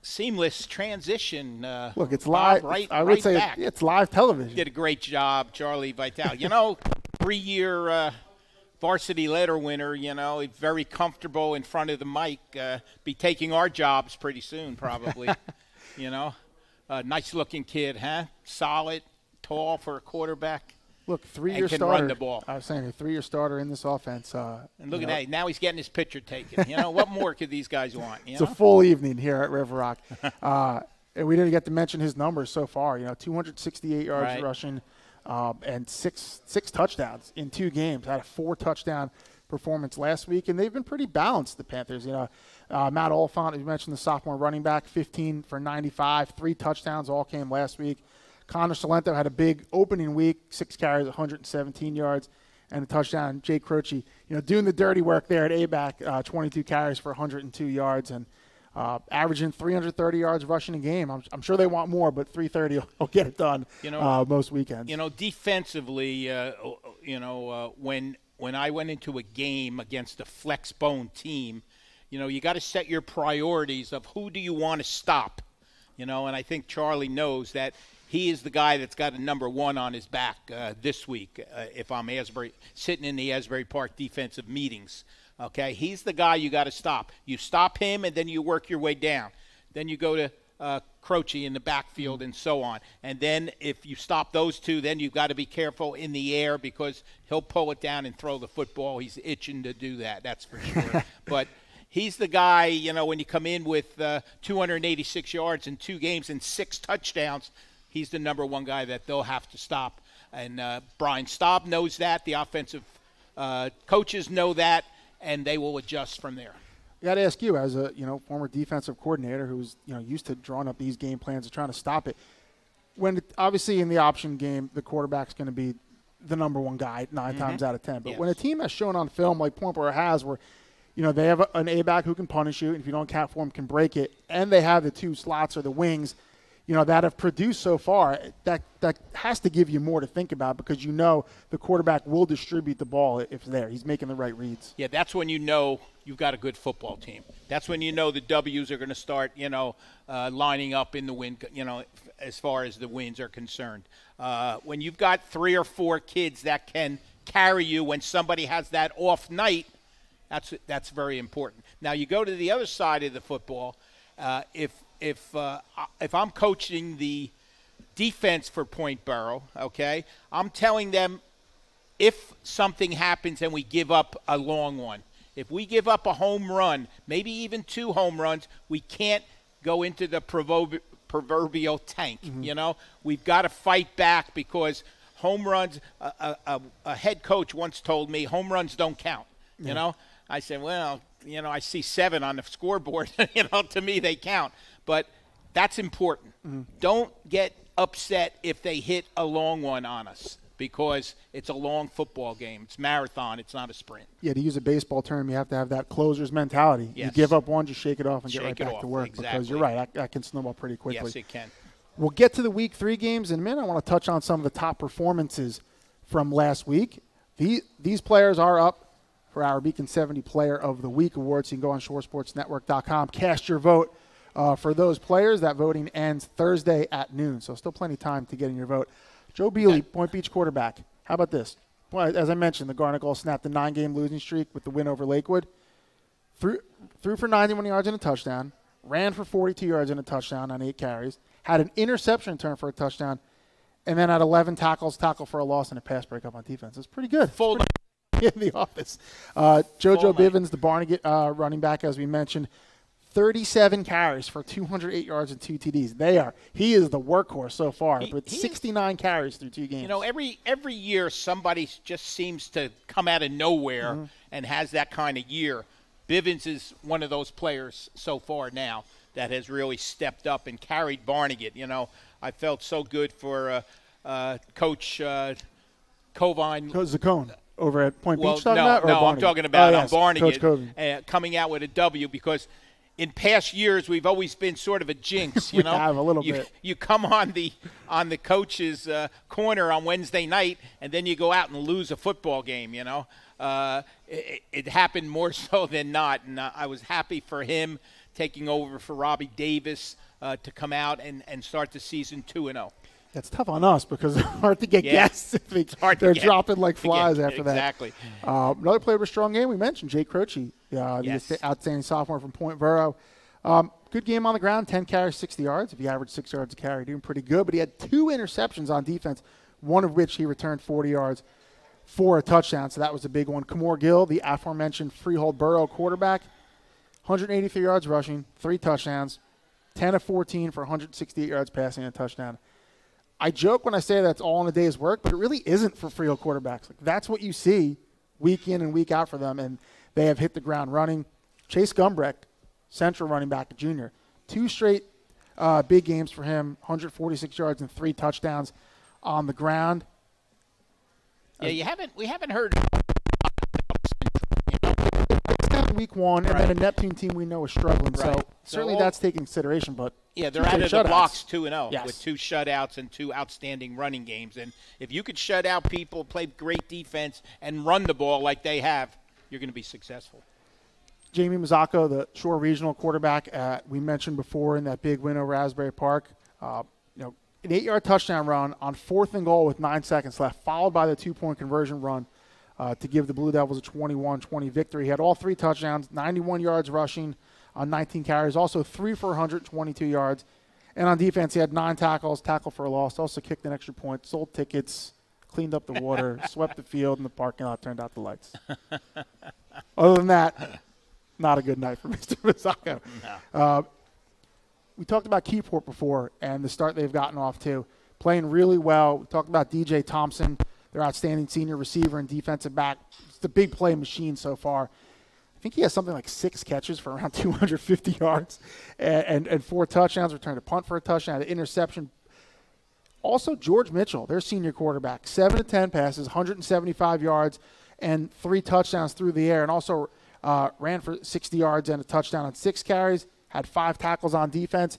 S2: Seamless transition.
S1: Look, it's live. I would say it's live television.
S2: Did a great job, Charlie Vitale. 3-year varsity letter winner, very comfortable in front of the mic, be taking our jobs pretty soon probably, Nice-looking kid, huh? Solid, tall for a quarterback.
S1: Look, three-year
S2: can
S1: starter.
S2: Run the ball.
S1: I was saying a 3-year starter in this offense.
S2: And look at that. Now he's getting his picture taken. What more could these guys want?
S1: It's a full evening here at River Rock. And we didn't get to mention his numbers so far. 268 yards rushing and six touchdowns in 2 games. Had a 4-touchdown performance last week, and they've been pretty balanced, the Panthers. Matt Oliphant, you mentioned the sophomore running back, 15 for 95, 3 touchdowns, all came last week. Connor Salento had a big opening week, 6 carries, 117 yards, and a touchdown. Jake Croche, doing the dirty work there at A-back, 22 carries for 102 yards, and averaging 330 yards rushing a game. I'm sure they want more, but 330 will get it done most weekends.
S2: Defensively, when I went into a game against a flex bone team, you got to set your priorities of who do you want to stop, and I think Charlie knows that he is the guy that's got a number 1 on his back this week if I'm sitting in the Asbury Park defensive meetings. Okay, he's the guy you got to stop. You stop him, and then you work your way down. Then you go to Croce in the backfield and so on. And then if you stop those 2, then you've got to be careful in the air because he'll pull it down and throw the football. He's itching to do that, that's for sure. But he's the guy, when you come in with 286 yards in 2 games and 6 touchdowns, he's the number 1 guy that they'll have to stop. And Brian Staub knows that. The offensive coaches know that, and they will adjust from there.
S1: I got to ask you, as a former defensive coordinator who's used to drawing up these game plans and trying to stop it. When obviously in the option game, the quarterback's going to be the number 1 guy 9 times out of 10. But when a team has shown on film like Point Bar has, where they have an A-back who can punish you, and if you don't count for him, can break it, and they have the 2 slots or the wings, that have produced so far, that has to give you more to think about because the quarterback will distribute the ball if it's there. He's making the right reads.
S2: Yeah, that's when you've got a good football team. That's when the W's are going to start, lining up in the win, as far as the wins are concerned. When you've got 3 or 4 kids that can carry you when somebody has that off night, that's very important. Now, you go to the other side of the football, if I'm coaching the defense for Point Barrow, okay, I'm telling them if something happens and we give up a long one, if we give up a home run, maybe even 2 home runs, we can't go into the proverbial tank. We've got to fight back because home runs, a head coach once told me home runs don't count. I said, well, I see 7 on the scoreboard. To me they count. But that's important. Don't get upset if they hit a long one on us because it's a long football game. It's marathon. It's not a sprint.
S1: Yeah, to use a baseball term, you have to have that closer's mentality.
S2: Yes.
S1: You give up one, just shake it off and get right back to work because you're right. That can snowball pretty quickly.
S2: Yes, it can.
S1: We'll get to the Week 3 games in a minute. I want to touch on some of the top performances from last week. These players are up for our Beacon 70 Player of the Week awards. You can go on shoresportsnetwork.com, cast your vote for those players. That voting ends Thursday at noon, so still plenty of time to get in your vote. Joe Bealey, Point Beach quarterback. How about this? Well, as I mentioned, the Garnet Gulls snapped the 9-game losing streak with the win over Lakewood. Threw for 91 yards and a touchdown, ran for 42 yards and a touchdown on 8 carries, had an interception return for a touchdown, and then had 11 tackles, tackle for a loss, and a pass breakup on defense. It's pretty good.
S2: Full
S1: in the office. JoJo Bivens, the Barnegat running back, as we mentioned, 37 carries for 208 yards and 2 TDs. He is the workhorse so far, with 69 carries through 2 games.
S2: Every year somebody just seems to come out of nowhere and has that kind of year. Bivens is one of those players so far now that has really stepped up and carried Barnegat. I felt so good for Coach Covine.
S1: Coach Zacone over at Point Beach.
S2: I'm talking about Barnegat coming out with a W because – in past years, we've always been sort of a jinx,
S1: we have a little bit.
S2: You come on the coach's corner on Wednesday night, and then you go out and lose a football game. It happened more so than not, and I was happy for him taking over for Robbie Davis to come out and start the season 2-0.
S1: It's tough on us because it's hard to get guests if they're dropping like flies after that.
S2: Exactly.
S1: Another player with a strong game we mentioned, Jake Croche, the outstanding sophomore from Point Vero. Good game on the ground, 10 carries, 60 yards. If you average 6 yards a carry, doing pretty good. But he had 2 interceptions on defense, one of which he returned 40 yards for a touchdown. So that was a big one. Kamor Gill, the aforementioned Freehold Borough quarterback, 183 yards rushing, 3 touchdowns, 10 of 14 for 168 yards passing and a touchdown. I joke when I say that's all in a day's work, but it really isn't for Freehold quarterbacks. Like, that's what you see week in and week out for them, and they have hit the ground running. Chase Gumbrecht, Central running back, junior, 2 straight big games for him, 146 yards and 3 touchdowns on the ground.
S2: Yeah, we haven't heard.
S1: Week 1, and then a Neptune team we know is struggling.
S2: Right.
S1: So certainly that's taken consideration. But
S2: yeah, they're out of the blocks 2-0
S1: yes.
S2: with 2 shutouts and 2 outstanding running games. And if you could shut out people, play great defense, and run the ball like they have, you're going to be successful.
S1: Jamie Mazzocco, the Shore Regional quarterback, we mentioned before in that big win over Asbury Park, an 8-yard touchdown run on 4th and goal with 9 seconds left, followed by the 2-point conversion run to give the Blue Devils a 21-20 victory. He had all 3 touchdowns, 91 yards rushing on 19 carries, also 3 for 122 yards. And on defense, he had 9 tackles, tackle for a loss, also kicked an extra point, sold tickets, cleaned up the water, swept the field, and the parking lot, turned out the lights. Other than that, not a good night for Mr. Mazzocco. No. We talked about Keyport before and the start they've gotten off to. Playing really well. We talked about DJ Thompson, their outstanding senior receiver and defensive back. It's the big play machine so far. I think he has something like 6 catches for around 250 yards and 4 touchdowns, returned a punt for a touchdown, an interception. Also, George Mitchell, their senior quarterback, 7 of 10 passes, 175 yards, and 3 touchdowns through the air, and also ran for 60 yards and a touchdown on 6 carries, had 5 tackles on defense.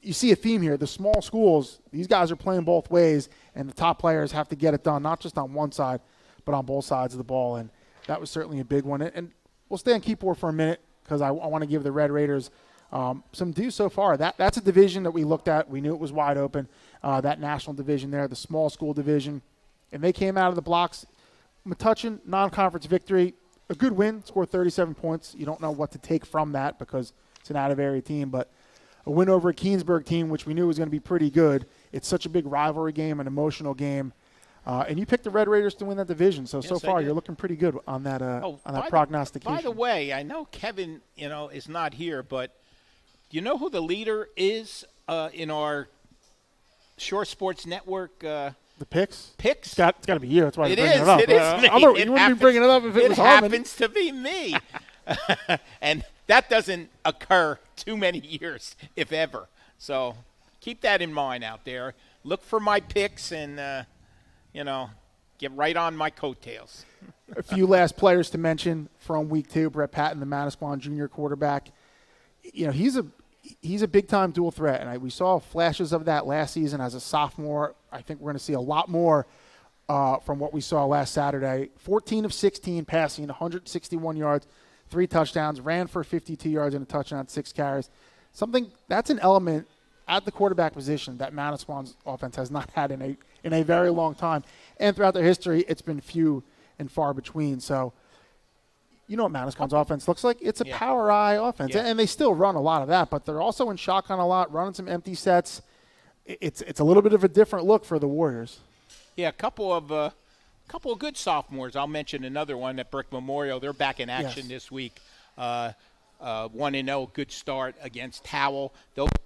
S1: You see a theme here. The small schools, these guys are playing both ways, and the top players have to get it done, not just on one side, but on both sides of the ball, and that was certainly a big one. And we'll stay on Keyport for a minute because I want to give the Red Raiders some due so far. That's a division that we looked at. We knew it was wide open, that national division there, the small school division, and they came out of the blocks. Metuchen, non-conference victory, a good win, scored 37 points. You don't know what to take from that because it's an out-of-area team, but a win over a Keensburg team, which we knew was going to be pretty good. It's such a big rivalry game, an emotional game. And you picked the Red Raiders to win that division. So far you're looking pretty good on that prognostication.
S2: By the way, I know Kevin, is not here, but do you know who the leader is in our Shore Sports Network? The
S1: picks?
S2: Picks?
S1: It's got to be you. That's why you're bringing it up.
S2: It is me.
S1: You wouldn't be bringing it up if it was Harmon.
S2: It happens to be me. And that doesn't occur too many years, if ever. So keep that in mind out there. Look for my picks and, get right on my coattails.
S1: A few last players to mention from week 2. Brett Patton, the Manasquan junior quarterback. He's a big-time dual threat, and we saw flashes of that last season as a sophomore. I think we're going to see a lot more from what we saw last Saturday. 14 of 16 passing, 161 yards, 3 touchdowns, ran for 52 yards and a touchdown, 6 carries. That's an element at the quarterback position that Manasquan's offense has not had in a very long time. And throughout their history, it's been few and far between. So you know what Manasquan's offense looks like? It's a power eye offense. And they still run a lot of that, but they're also in shotgun a lot, running some empty sets. It's a little bit of a different look for the Warriors.
S2: Yeah, a couple of good sophomores. I'll mention another one at Brick Memorial. They're back in action this week. 1-0, good start against Howell.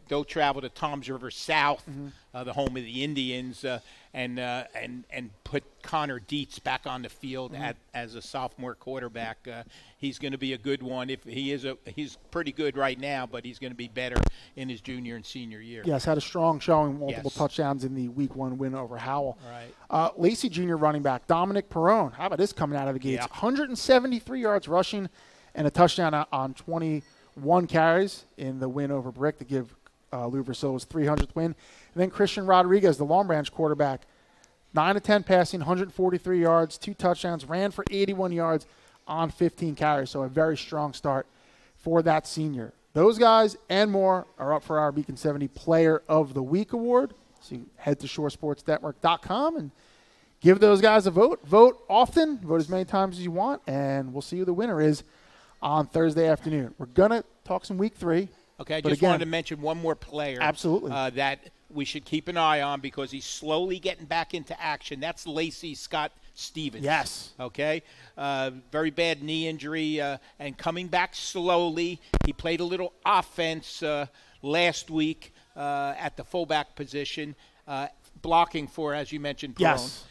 S2: They'll travel to Toms River South, the home of the Indians, and put Connor Dietz back on the field as a sophomore quarterback. He's going to be a good one. He's pretty good right now, but he's going to be better in his junior and senior year.
S1: Yes, had a strong showing, multiple touchdowns in the week 1 win over Howell.
S2: Right.
S1: Lacey junior running back Dominic Perrone. How about this coming out of the gates? 173 yards rushing and a touchdown on 21 carries in the win over Brick to give Lou Versilva's 300th win. And then Christian Rodriguez, the Long Branch quarterback, 9 of 10 passing, 143 yards, 2 touchdowns, ran for 81 yards on 15 carries. So a very strong start for that senior. Those guys and more are up for our Beacon 70 Player of the Week award. So you head to shoresportsnetwork.com and give those guys a vote. Vote often. Vote as many times as you want, and we'll see who the winner is on Thursday afternoon. We're going to talk some Week 3.
S2: Okay, I just wanted to mention one more player.
S1: Absolutely.
S2: That we should keep an eye on because he's slowly getting back into action. That's Lacey Scott Stevens.
S1: Yes.
S2: Okay. Very bad knee injury and coming back slowly. He played a little offense last week at the fullback position, blocking for, as you mentioned, Perrone.
S1: Yes.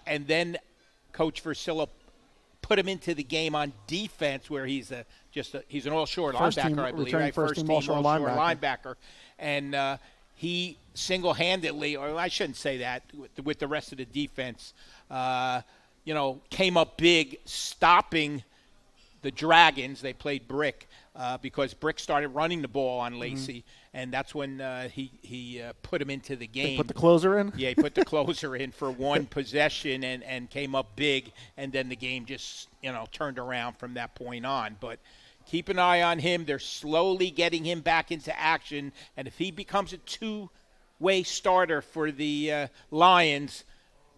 S2: And then Coach Versilla put him into the game on defense where he's an all-shore linebacker, I believe, right?
S1: First team all-shore
S2: linebacker. And he single-handedly, or I shouldn't say that, with the rest of the defense, came up big, stopping the Dragons. They played Brick because Brick started running the ball on Lacey, and that's when he put him into the game.
S1: They put the closer in?
S2: Yeah, he put the closer in for one possession and came up big, and then the game just, turned around from that point on. But keep an eye on him. They're slowly getting him back into action, and if he becomes a two-way starter for the Lions,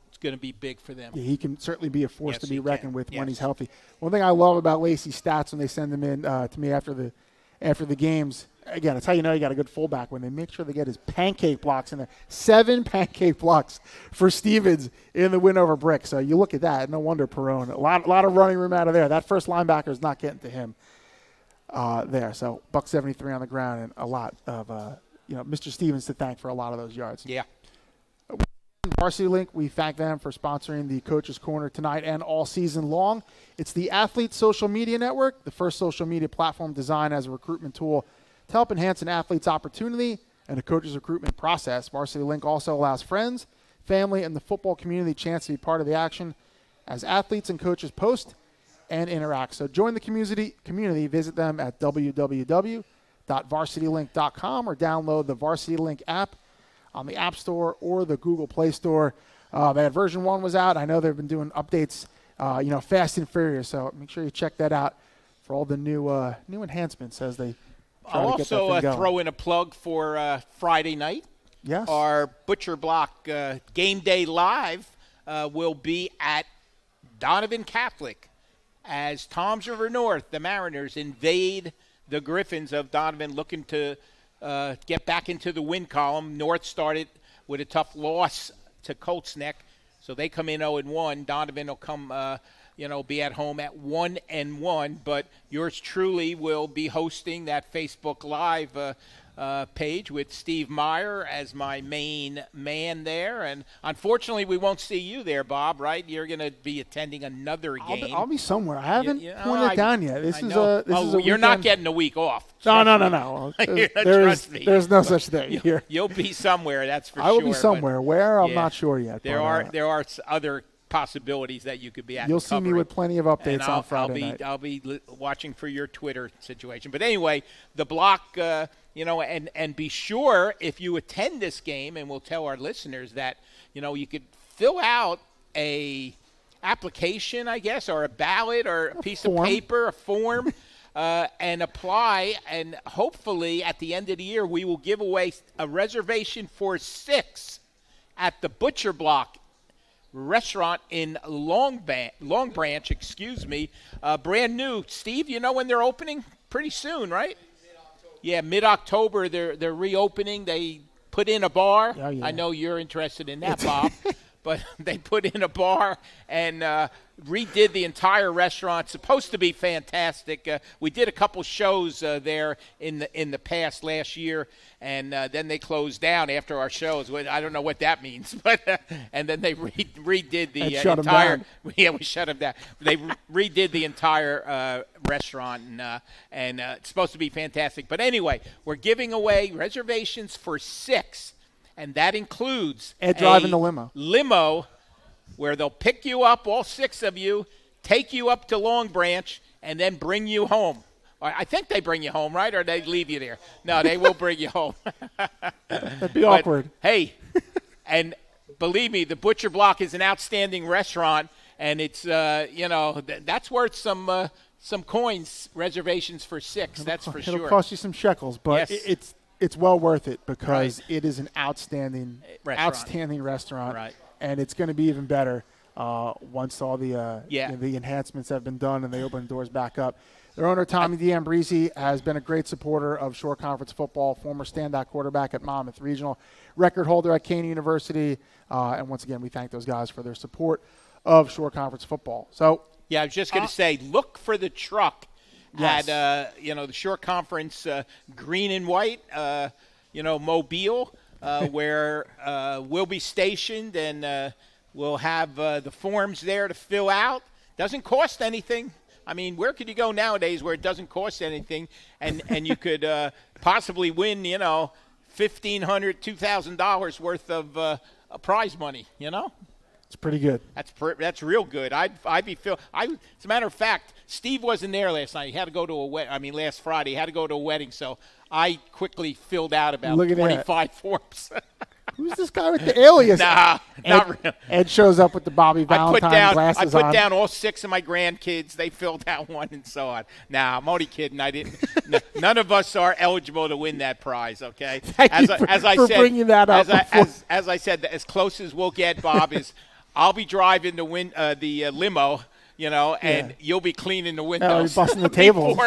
S2: it's going to be big for them.
S1: Yeah, he can certainly be a force to be reckoned with when he's
S2: Yes.
S1: healthy. One thing I love about Lacey's stats when they send them in to me after the games, again, it's how you know you got a good fullback when they make sure they get his pancake blocks in there. 7 pancake blocks for Stevens in the win over Brick. So you look at that, no wonder Perrone. A lot of running room out of there. That first linebacker is not getting to him there. So $173 on the ground and a lot of Mr. Stevens to thank for a lot of those yards.
S2: Yeah.
S1: Varsity Link, we thank them for sponsoring the Coach's Corner tonight and all season long. It's the Athlete Social Media Network, the first social media platform designed as a recruitment tool to help enhance an athlete's opportunity and a coach's recruitment process. Varsity Link also allows friends, family, and the football community a chance to be part of the action as athletes and coaches post and interact. So join the community. Visit them at www.varsitylink.com or download the Varsity Link app on the App Store or the Google Play Store. That version 1 was out. I know they've been doing updates, fast and furious. So make sure you check that out for all the new enhancements as they try
S2: I'll
S1: to get that
S2: also
S1: thing going.
S2: throw in a plug for Friday night.
S1: Yes.
S2: Our Butcher Block Game Day Live will be at Donovan Catholic as Toms River North, the Mariners, invade the Griffins of Donovan, looking to get back into the win column. North started with a tough loss to Colts Neck, so they come in 0-1. Donovan will come, be at home at 1-1. But yours truly will be hosting that Facebook Live page with Steve Meyer as my main man there. And unfortunately, we won't see you there, Bob, right? You're going to be attending another game.
S1: I'll be somewhere. I haven't pointed it down yet. This is
S2: you're
S1: weekend.
S2: not getting a week off.
S1: No.
S2: Trust me.
S1: There's no such thing here.
S2: You'll be somewhere, that's for sure.
S1: I will be somewhere. Where? I'm
S2: yeah,
S1: not sure yet.
S2: There are other possibilities that you could be at.
S1: You'll see me with plenty of updates on Friday night.
S2: I'll be watching for your Twitter situation. But anyway, the block, and be sure if you attend this game, and we'll tell our listeners that, you could fill out a application, I guess, or a ballot or a piece of paper, a form, and apply. And hopefully at the end of the year, we will give away a reservation for 6 at the Butcher Block restaurant in Long Branch, brand new. Steve, you know when they're opening? Pretty soon, right? Yeah, mid-October they're reopening. They put in a bar.
S1: Oh, yeah.
S2: I know you're interested in that, Bob. But they put in a bar and redid the entire restaurant. Supposed to be fantastic. We did a couple shows there in the past last year, and then they closed down after our shows. I don't know what that means, but and then they redid the entire. Yeah, we shut them down. They redid the entire restaurant, and it's supposed to be fantastic. But anyway, we're giving away reservations for 6. And that includes
S1: Ed driving the limo.
S2: Limo where they'll pick you up, all 6 of you, take you up to Long Branch, and then bring you home. I think they bring you home, right? Or they leave you there? No, they will bring you home.
S1: That'd be awkward.
S2: Hey, and believe me, the Butcher Block is an outstanding restaurant, and it's, that's worth some coins, reservations for 6, that's for sure.
S1: It'll cost you some shekels, but
S2: yes.
S1: it's it's well worth it because it is an outstanding restaurant.
S2: Right.
S1: And it's going to be even better once all the the enhancements have been done and they open the doors back up. Their owner, Tommy D'Ambrisi, has been a great supporter of Shore Conference football, former standout quarterback at Monmouth Regional, record holder at Caney University. And once again, we thank those guys for their support of Shore Conference football. So,
S2: yeah, I was just going to say, look for the truck at the Shore Conference green and white, mobile, where we'll be stationed and we'll have the forms there to fill out. Doesn't cost anything. I mean, where could you go nowadays where it doesn't cost anything and you could possibly win, $1,500, $2,000 worth of prize money,
S1: It's pretty good.
S2: That's real good. As a matter of fact, Steve wasn't there last night. He had to go to last Friday. He had to go to a wedding, so I quickly filled out about 25 forms.
S1: Who's this guy with the alias?
S2: Nah, not real.
S1: Ed shows up with the Bobby Valentine glasses on.
S2: I put down all 6 of my grandkids. They filled out one and so on. Nah, I'm only kidding. I didn't. None of us are eligible to win that prize. Okay.
S1: Thank you for bringing that up.
S2: As I said, as close as we'll get, Bob, is I'll be driving the limo. And you'll be cleaning the windows.
S1: Busting the tables.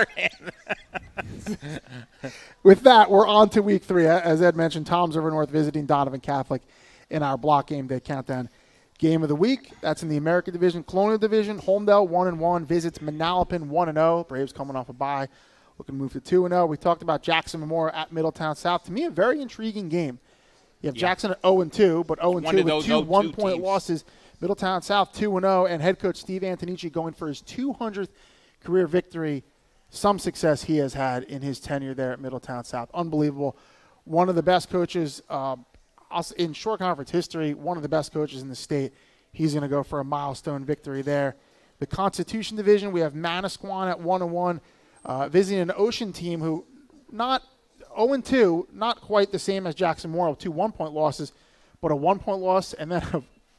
S1: With that, we're on to week 3. As Ed mentioned, Tom's River North visiting Donovan Catholic in our block game day countdown game of the week. That's in the American Division. Colonial Division, Holmdel 1-1 visits Manalapan 1-0. Braves coming off a bye, looking to move to 2-0. We talked about Jackson Memorial at Middletown South. To me, a very intriguing game. You have Jackson at 0-2, but 0-2 with 2 one-point losses. Middletown South 2-0, and head coach Steve Antonici going for his 200th career victory. Some success he has had in his tenure there at Middletown South. Unbelievable. One of the best coaches in Shore Conference history, one of the best coaches in the state. He's going to go for a milestone victory there. The Constitution Division, we have Manasquan at 1-1, visiting an Ocean team who not 0-2, not quite the same as Jackson Memorial, 2 one-point losses, but a 1-point loss and then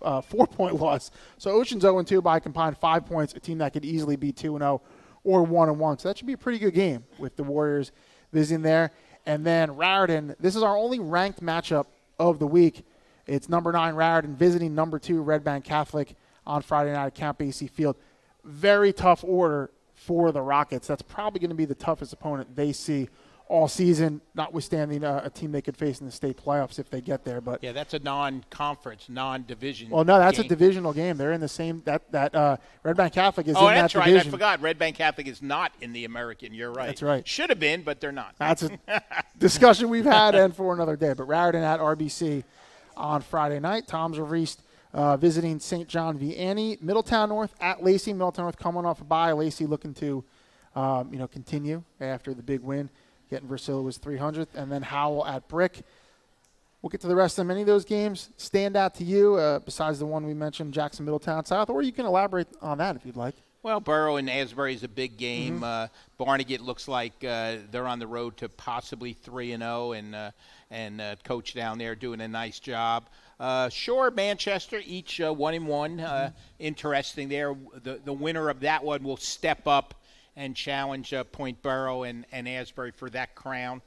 S1: a 4-point loss. So Ocean's 0-2 by a combined 5 points, a team that could easily be 2-0 or 1-1. So that should be a pretty good game with the Warriors visiting there. And then Raritan, this is our only ranked matchup of the week. It's number 9 Raritan visiting number 2 Red Bank Catholic on Friday night at Camp Basie Field. Very tough order for the Rockets. That's probably going to be the toughest opponent they see all season, notwithstanding a team they could face in the state playoffs if they get there. But
S2: yeah, that's a non-conference, non-division.
S1: Well, no, that's
S2: game.
S1: A divisional game. They're in the same. That Red Bank Catholic is in that division.
S2: Oh, that's right. I forgot. Red Bank Catholic is not in the American. You're right.
S1: That's right.
S2: Should have been, but they're not.
S1: That's a discussion we've had and for another day. But Raritan at RBC on Friday night. Tom's River East visiting St. John Vianney. Middletown North at Lacey. Middletown North coming off a bye. Lacey looking to continue after the big win. Getting Versilla's 300th, and then Howell at Brick. We'll get to the rest of them. Any of those games stand out to you besides the one we mentioned, Jackson Middletown South, or you can elaborate on that if you'd like.
S2: Well, Borough and Asbury is a big game. Barnegat looks like they're on the road to possibly 3-0, and coach down there doing a nice job. Shore, Manchester, each 1-1. Interesting there. The winner of that one will step up and challenge Point Borough and Asbury for that crown.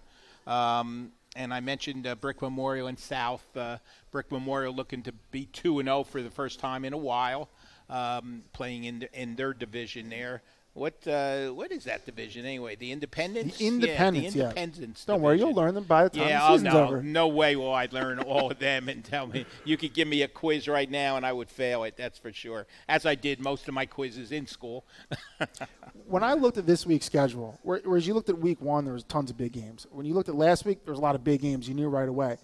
S2: And I mentioned Brick Memorial in South. Brick Memorial looking to be 2-0 for the first time in a while, playing in their division there. What is that division anyway? The Independents?
S1: The Independents,
S2: yeah. The Independents
S1: Don't worry, you'll learn them by the time the season's over.
S2: No way will I learn all of them and tell me. You could give me a quiz right now and I would fail it, that's for sure, as I did most of my quizzes in school.
S1: When I looked at this week's schedule, whereas you looked at week 1, there was tons of big games. When you looked at last week, there was a lot of big games. You knew right away.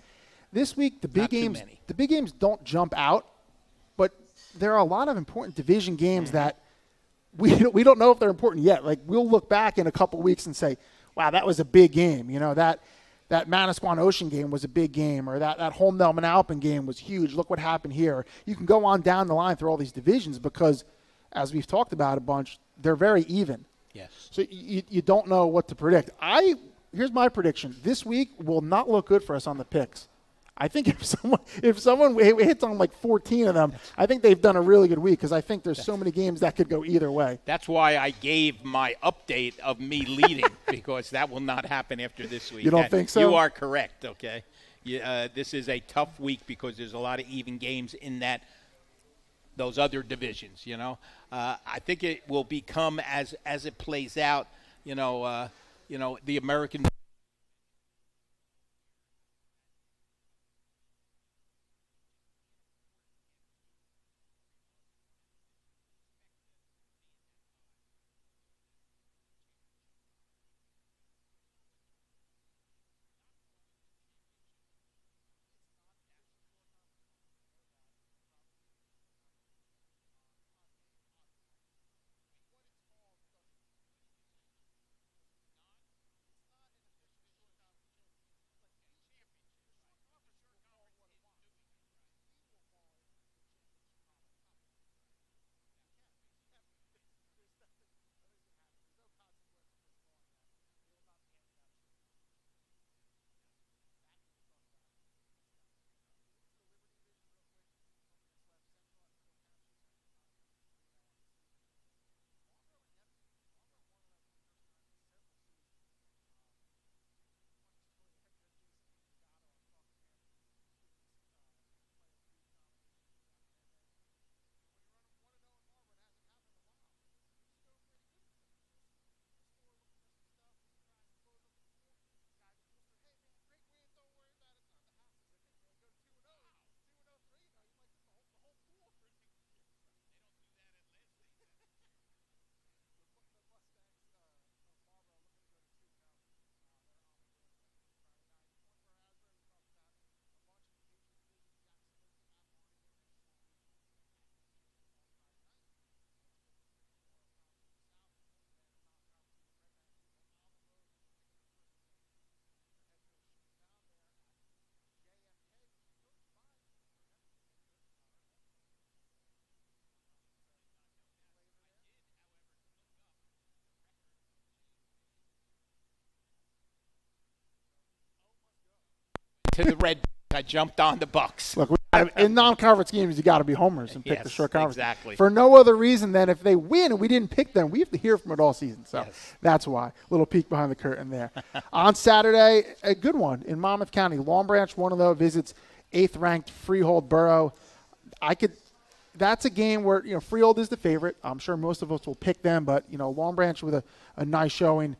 S1: This week, the big games don't jump out, but there are a lot of important division games that we don't know if they're important yet. Like, we'll look back in a couple weeks and say, wow, that was a big game. That Manasquan Ocean game was a big game, or that Holmdel Manalapan game was huge. Look what happened here. You can go on down the line through all these divisions because, as we've talked about a bunch, they're very even.
S2: Yes.
S1: So you don't know what to predict. Here's my prediction. This week will not look good for us on the picks. I think if someone hits on like 14 of them, I think they've done a really good week because I think there's so many games that could go either way.
S2: That's why I gave my update of me leading because that will not happen after this week.
S1: You don't think so?
S2: You are correct, okay? This is a tough week because there's a lot of even games in those other divisions, you know. I think it will become, as it plays out, the American – to the Red. I jumped on the Bucks.
S1: Look, in non-conference games, you got to be homers and pick the short conference.
S2: Exactly.
S1: For no other reason than if they win and we didn't pick them, we have to hear from it all season. So that's why. Little peek behind the curtain there. On Saturday, a good one in Monmouth County. Long Branch, one of those, visits 8th-ranked Freehold Borough. That's a game where, Freehold is the favorite. I'm sure most of us will pick them, but, Long Branch with a nice showing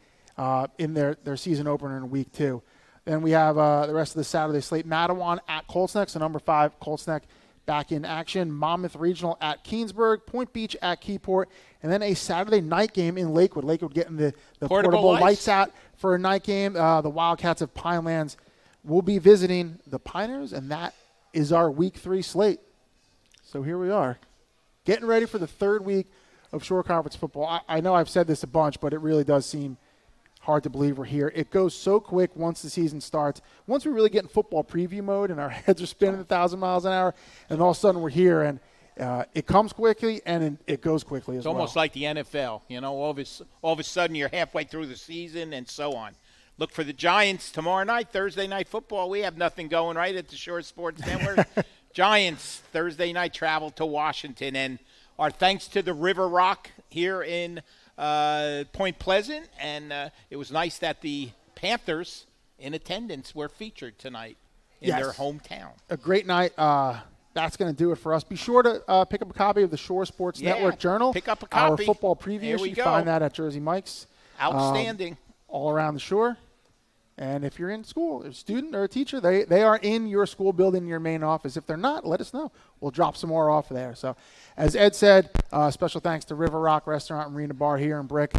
S1: in their season opener in week 2. Then we have the rest of the Saturday slate. Matawan at Colts Neck, so number 5, Colts Neck back in action. Monmouth Regional at Keensburg, Point Beach at Keyport, and then a Saturday night game in Lakewood. Lakewood getting the portable lights out for a night game. The Wildcats of Pinelands will be visiting the Piners, and that is our Week 3 slate. So here we are, getting ready for the 3rd week of Shore Conference football. I know I've said this a bunch, but it really does seem hard to believe we're here. It goes so quick once the season starts. Once we really get in football preview mode and our heads are spinning 1,000 miles an hour, and all of a sudden we're here, and it comes quickly and it goes quickly as well.
S2: It's almost like the NFL. All of a sudden you're halfway through the season and so on. Look for the Giants tomorrow night, Thursday Night Football. We have nothing going right at the Shore Sports Network. Giants, Thursday night, travel to Washington. And our thanks to the River Rock here in Point Pleasant, and it was nice that the Panthers in attendance were featured tonight in their hometown. A
S1: great night. That's going to do it for us. Be sure to pick up a copy of the Shore Sports Network Journal.
S2: Pick up a copy.
S1: Our football preview. You can find that at Jersey Mike's.
S2: Outstanding.
S1: All around the shore. And if you're in school, a student or a teacher, they are in your school building, your main office. If they're not, let us know. We'll drop some more off there. So, as Ed said, special thanks to River Rock Restaurant and Marina Bar here in Brick